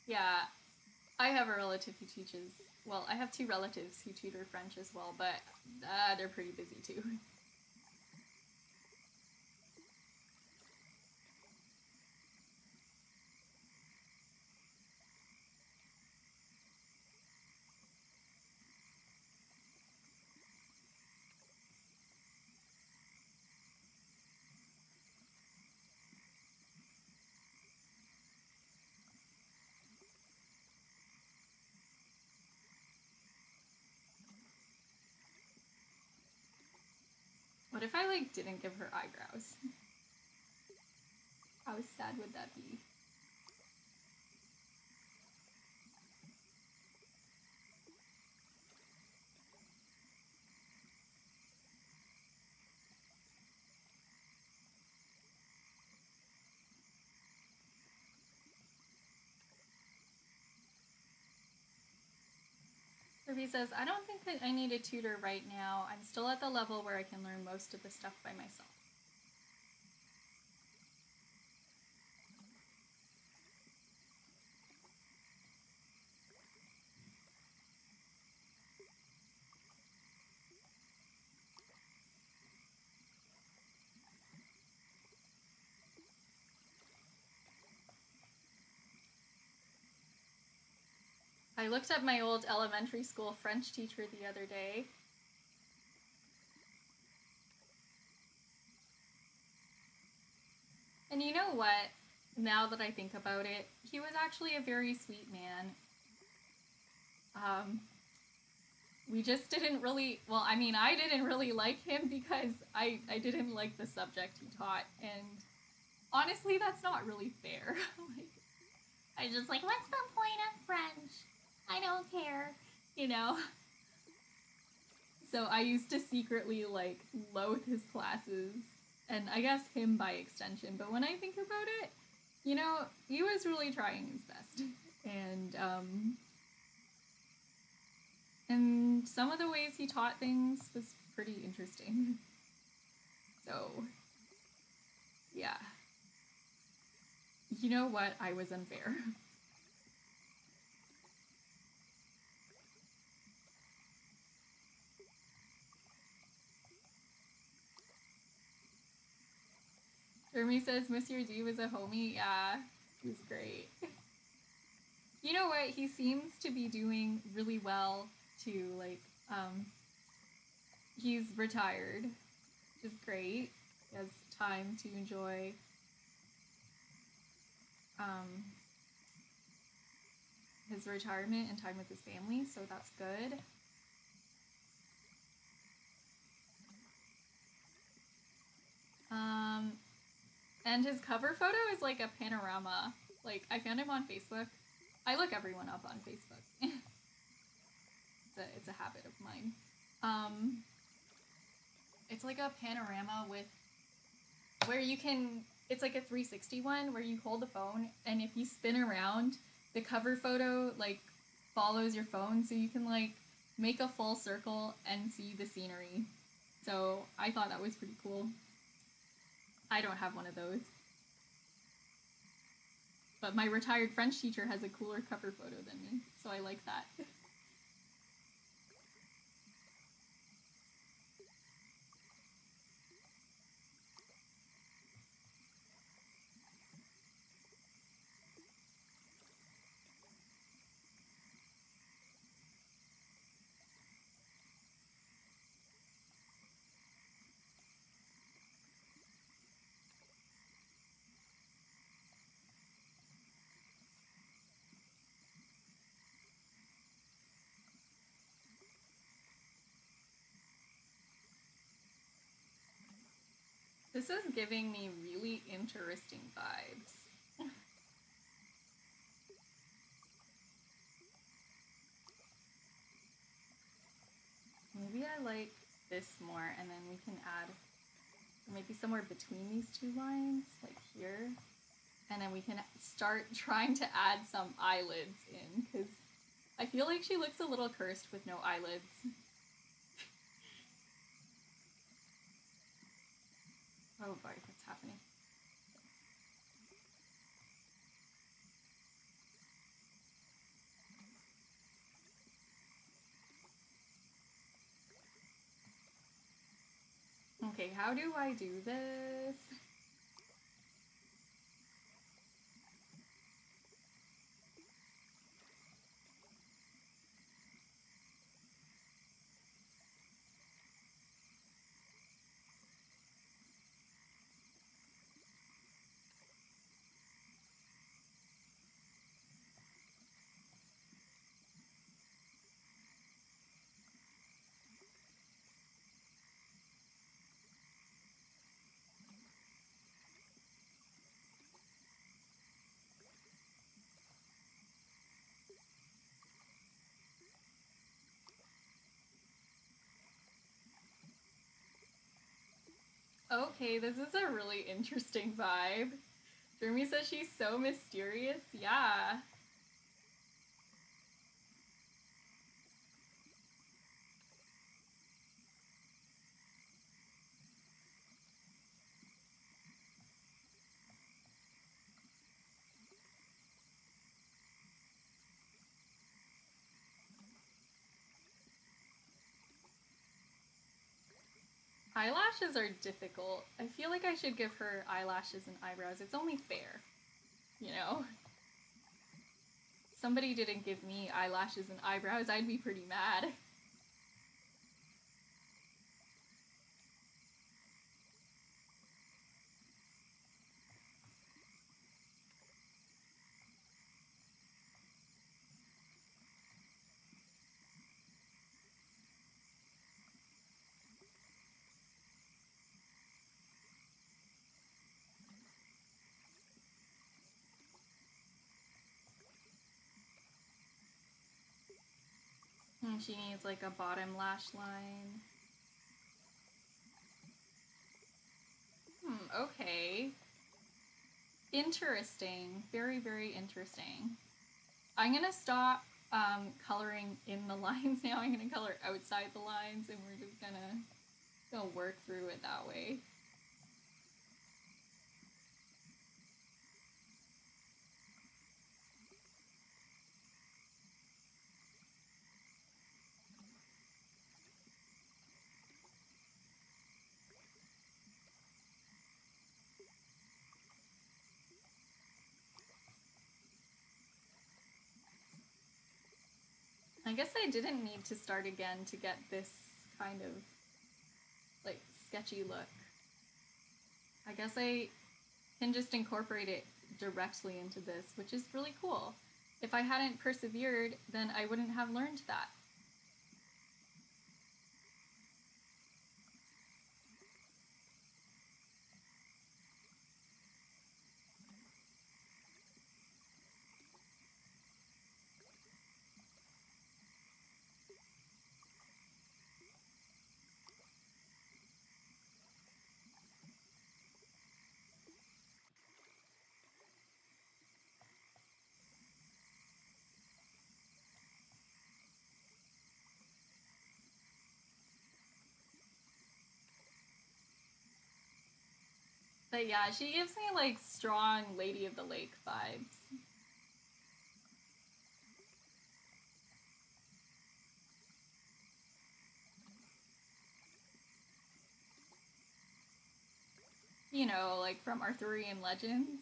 Yeah, I have a relative who teaches, well, I have two relatives who tutor French as well, but they're pretty busy too. What if I, like, didn't give her eyebrows? How sad would that be? Ruby says, I don't think that I need a tutor right now. I'm still at the level where I can learn most of the stuff by myself. I looked up my old elementary school French teacher the other day. And you know what? Now that I think about it, he was actually a very sweet man. We just didn't really, well, I mean, I didn't really like him because I didn't like the subject he taught. And honestly, that's not really fair. Like, I just like, what's the point of French? I don't care, you know? So I used to secretly, like, loathe his classes, and I guess him by extension. But when I think about it, you know, he was really trying his best. And some of the ways he taught things was pretty interesting. So, yeah. You know what? I was unfair. Jeremy says Monsieur D was a homie. Yeah, he was great. You know what? He seems to be doing really well too. Like, he's retired, which is great. He has time to enjoy his retirement and time with his family, so that's good. And his cover photo is like a panorama. Like, I found him on Facebook. I look everyone up on Facebook. It's a habit of mine. It's like a panorama with where you can. It's like a 360 one where you hold the phone, and if you spin around, the cover photo like follows your phone, so you can like make a full circle and see the scenery. So I thought that was pretty cool. I don't have one of those. But my retired French teacher has a cooler cover photo than me, so I like that. This is giving me really interesting vibes. Maybe I like this more, and then we can add maybe somewhere between these two lines, like here. And then we can start trying to add some eyelids in, because I feel like she looks a little cursed with no eyelids. Oh boy, what's happening? Okay, how do I do this? Okay, this is a really interesting vibe. Jeremy says she's so mysterious. Yeah. Eyelashes are difficult. I feel like I should give her eyelashes and eyebrows. It's only fair, you know? Somebody didn't give me eyelashes and eyebrows, I'd be pretty mad. And she needs like a bottom lash line. Okay. Interesting. Very, very interesting. I'm gonna stop coloring in the lines now. I'm gonna color outside the lines, and we're just gonna work through it that way. I guess I didn't need to start again to get this kind of like sketchy look. I guess I can just incorporate it directly into this, which is really cool. If I hadn't persevered, then I wouldn't have learned that. But yeah, she gives me like strong Lady of the Lake vibes. You know, like from Arthurian legends.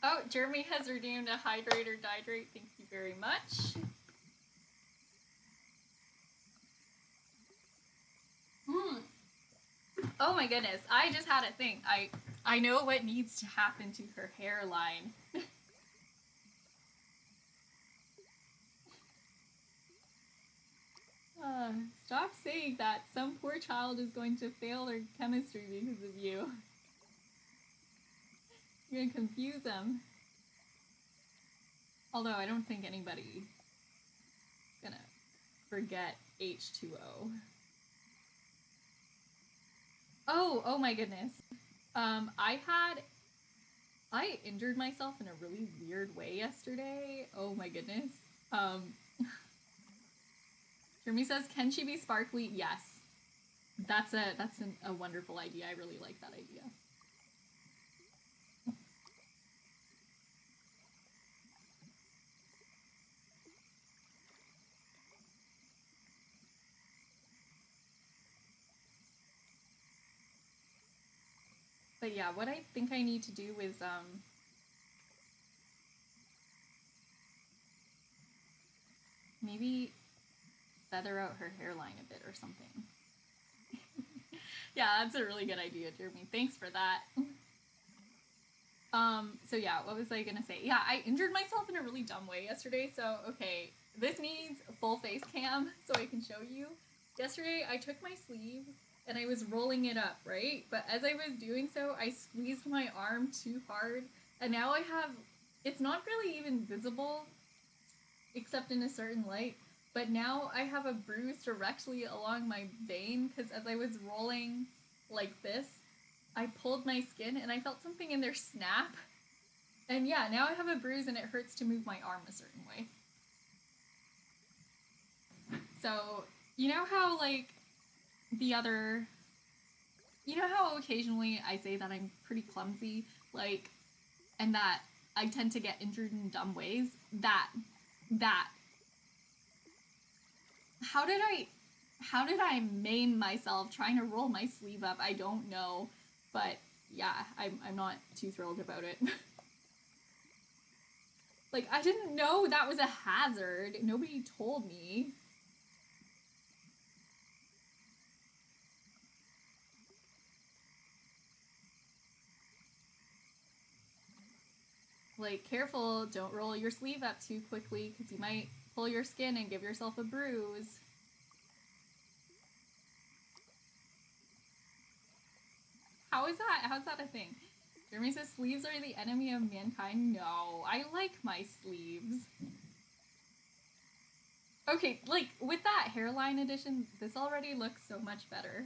Oh, Jeremy has redeemed a hydrate or dihydrate. Thank you very much. Oh my goodness, I just had a thing. I know what needs to happen to her hairline. Stop saying that. Some poor child is going to fail their chemistry because of you. You're gonna confuse them. Although I don't think anybody is gonna forget H2O. Oh my goodness. I injured myself in a really weird way yesterday. Oh my goodness. Jeremy says, can she be sparkly? Yes. That's a wonderful idea. I really like that idea. But yeah, what I think I need to do is maybe feather out her hairline a bit or something. Yeah, that's a really good idea, Jeremy. Thanks for that. So yeah, what was I gonna say? Yeah, I injured myself in a really dumb way yesterday, so okay, this needs full face cam so I can show you. Yesterday, I took my sleeve and I was rolling it up, right? But as I was doing so, I squeezed my arm too hard, and now I have, it's not really even visible, except in a certain light, but now I have a bruise directly along my vein, because as I was rolling like this, I pulled my skin and I felt something in there snap. And yeah, now I have a bruise and it hurts to move my arm a certain way. So, you know how, like, you know how occasionally I say that I'm pretty clumsy, like, and that I tend to get injured in dumb ways? That. How did I maim myself trying to roll my sleeve up? I don't know. But yeah, I'm not too thrilled about it. Like, I didn't know that was a hazard. Nobody told me. Like, careful, don't roll your sleeve up too quickly, because you might pull your skin and give yourself a bruise. How's that a thing? Jeremy says sleeves are the enemy of mankind. No, I like my sleeves. Okay, like, with that hairline addition, this already looks so much better.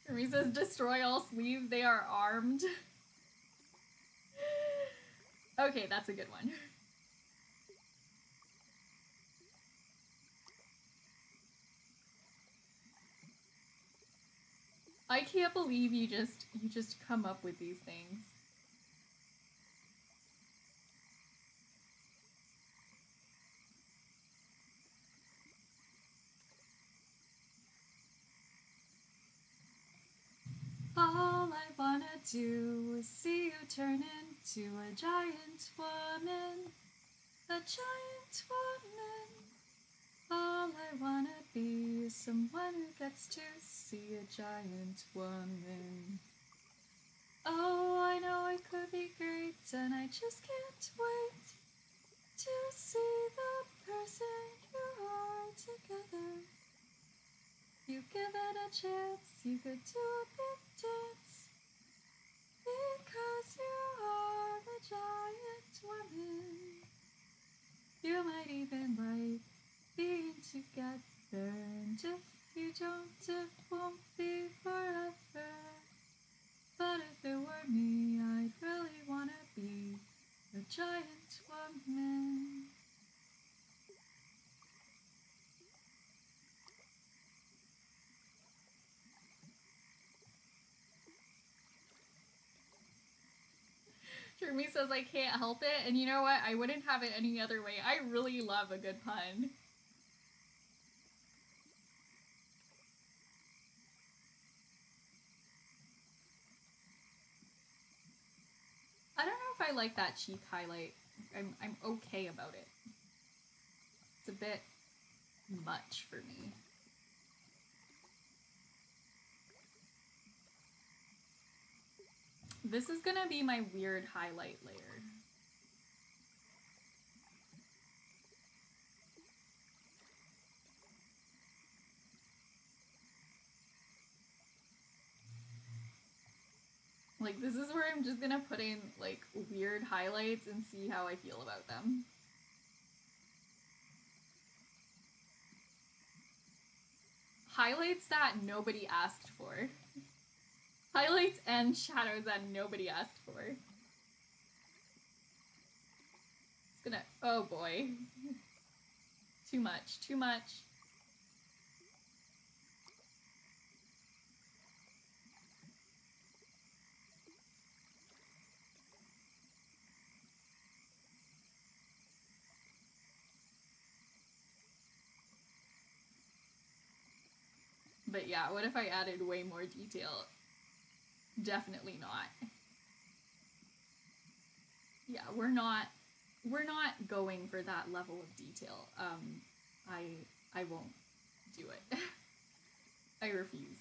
Jeremy says destroy all sleeves, they are armed. Okay, that's a good one. I can't believe you just come up with these things. All I wanna do is see you turn into a giant woman. A giant woman. All I wanna be is someone who gets to see a giant woman. Oh, I know it could be great, and I just can't wait to see the person you are together. You give it a chance, you could do a big dance, because you are a giant woman. You might even like being together, and if you don't, it won't be forever. But if it were me, I'd really wanna be a giant woman. Jeremy says I can't help it, and you know what? I wouldn't have it any other way. I really love a good pun. I don't know if I like that cheek highlight. I'm okay about it. It's a bit much for me. This is gonna be my weird highlight layer. Like, this is where I'm just gonna put in, like, weird highlights and see how I feel about them. Highlights that nobody asked for. Highlights and shadows that nobody asked for. It's gonna... Oh boy. Too much. Too much. But yeah, what if I added way more detail? Definitely not. Yeah, we're not going for that level of detail. I won't do it. I refuse.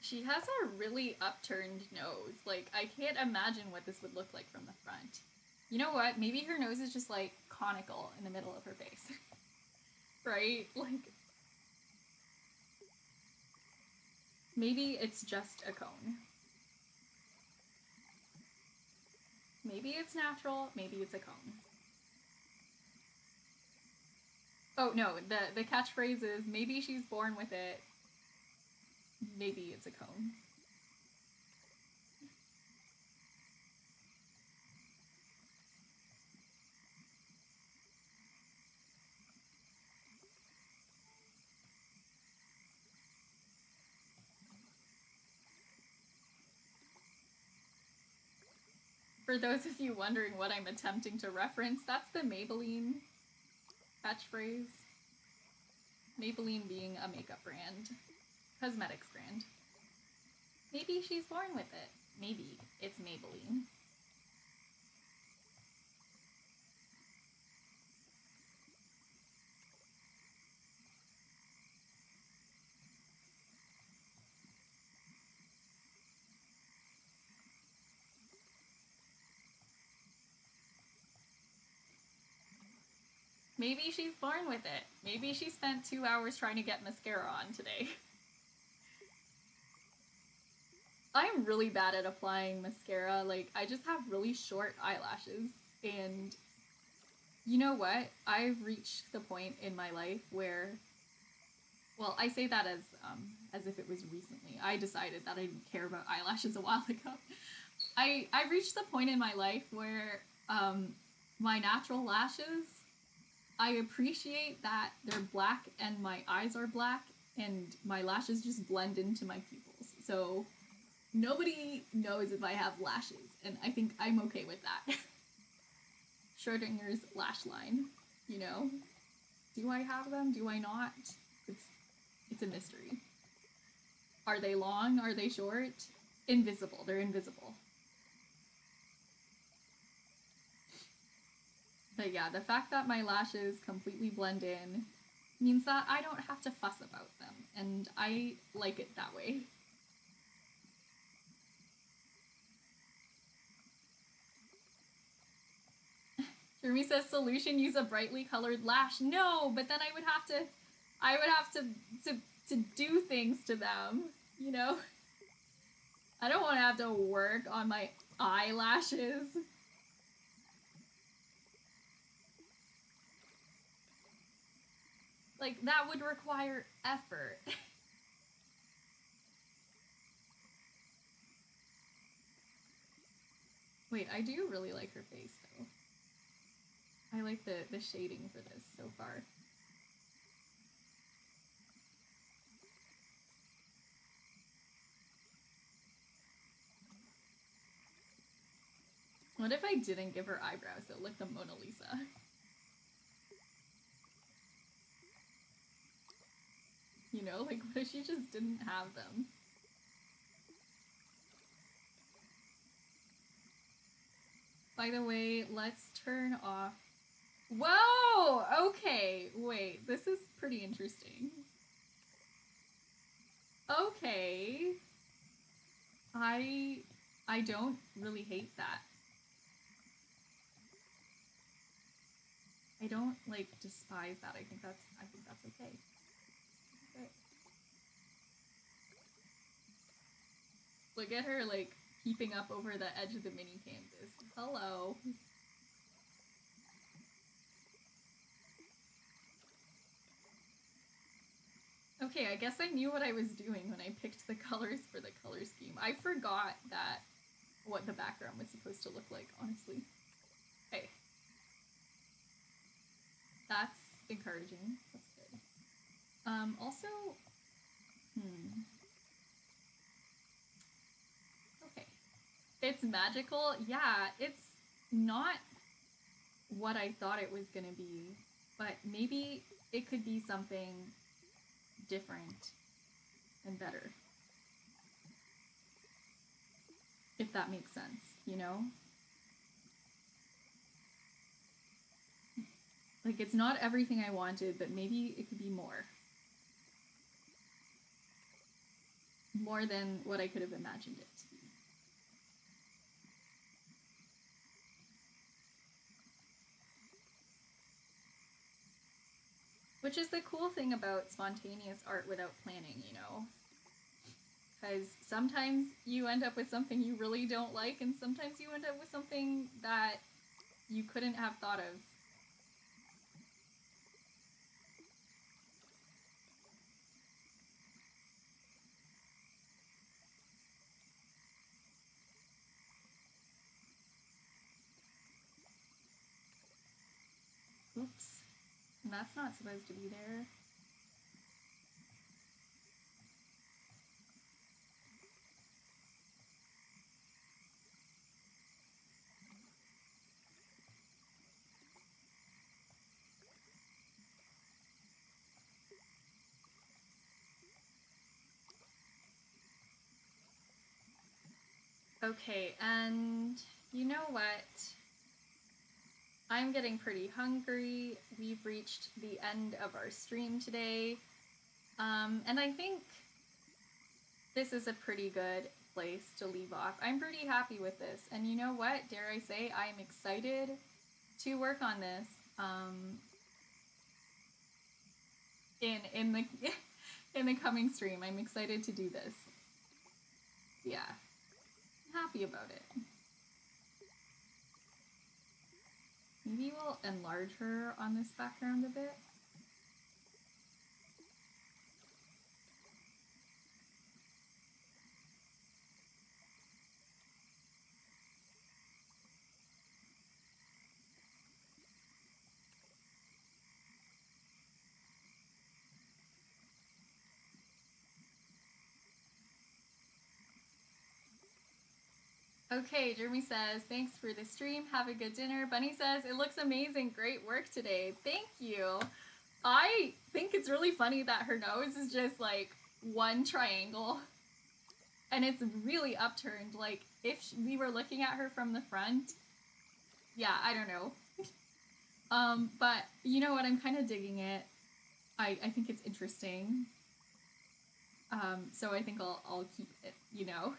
She has a really upturned nose. Like, I can't imagine what this would look like from the front. You know what? Maybe her nose is just, like, conical in the middle of her face. Right? Like, maybe it's just a cone. Maybe it's natural, maybe it's a cone. Oh, no, the catchphrase is, maybe she's born with it, maybe it's a cone. For those of you wondering what I'm attempting to reference, that's the Maybelline catchphrase. Maybelline being a makeup brand, cosmetics brand. Maybe she's born with it. Maybe it's Maybelline. Maybe she's born with it. Maybe she spent 2 hours trying to get mascara on today. I'm really bad at applying mascara. Like, I just have really short eyelashes. And you know what? I've reached the point in my life where, well, I say that as if it was recently. I decided that I didn't care about eyelashes a while ago. I've reached the point in my life where my natural lashes, I appreciate that they're black and my eyes are black and my lashes just blend into my pupils. So nobody knows if I have lashes, and I think I'm okay with that. Schrodinger's lash line, you know? Do I have them? Do I not? It's a mystery. Are they long? Are they short? Invisible. They're invisible. But yeah, the fact that my lashes completely blend in means that I don't have to fuss about them, and I like it that way. Jeremy says solution, use a brightly colored lash. No, but then I would have to do things to them, you know? I don't want to have to work on my eyelashes. Like, that would require effort. Wait, I do really like her face, though. I like the shading for this so far. What if I didn't give her eyebrows that look the Mona Lisa? You know, like, what if she just didn't have them? By the way, let's turn off... Whoa! Okay, wait, this is pretty interesting. Okay. I don't really hate that. I don't, like, despise that. I think that's okay. Okay. Look at her, like, peeping up over the edge of the mini canvas. Hello. Okay, I guess I knew what I was doing when I picked the colors for the color scheme. I forgot that what the background was supposed to look like, honestly. Okay. That's encouraging. That's good. Also, okay. It's magical. Yeah, it's not what I thought it was gonna be, but maybe it could be something different and better. If that makes sense, you know? Like, it's not everything I wanted, but maybe it could be more. More than what I could have imagined it to be. Which is the cool thing about spontaneous art without planning, you know? Because sometimes you end up with something you really don't like, and sometimes you end up with something that you couldn't have thought of. Oops. That's not supposed to be there. Okay, and you know what? I'm getting pretty hungry. We've reached the end of our stream today. And I think this is a pretty good place to leave off. I'm pretty happy with this. And you know what? Dare I say, I'm excited to work on this. In the in the coming stream. I'm excited to do this. Yeah. I'm happy about it. Maybe we'll enlarge her on this background a bit. Okay, Jeremy says, thanks for the stream. Have a good dinner. Bunny says, it looks amazing. Great work today. Thank you. I think it's really funny that her nose is just like one triangle. And it's really upturned. Like, if we were looking at her from the front, yeah, I don't know. But you know what? I'm kind of digging it. I think it's interesting. So I think I'll keep it, you know.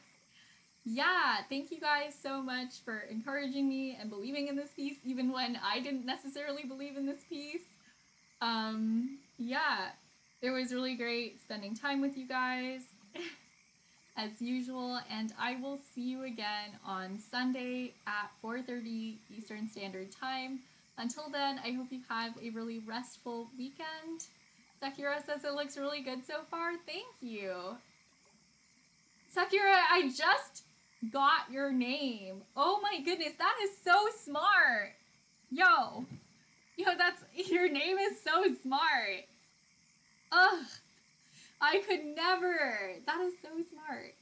Yeah, thank you guys so much for encouraging me and believing in this piece, even when I didn't necessarily believe in this piece. Yeah, it was really great spending time with you guys, as usual, and I will see you again on Sunday at 4:30 Eastern Standard Time. Until then, I hope you have a really restful weekend. Sakura says it looks really good so far. Thank you. Sakura, I just got your name. Oh my goodness, that is so smart. Yo, that's your name is so smart. Ugh, I could never. That is so smart.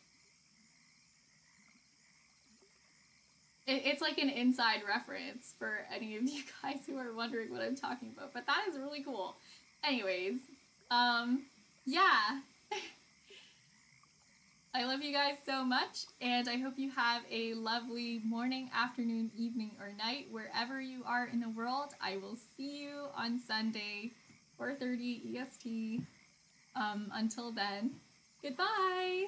It's like an inside reference for any of you guys who are wondering what I'm talking about, but that is really cool. Anyways, yeah. I love you guys so much, and I hope you have a lovely morning, afternoon, evening, or night, wherever you are in the world. I will see you on Sunday, 4:30 EST. Until then, goodbye!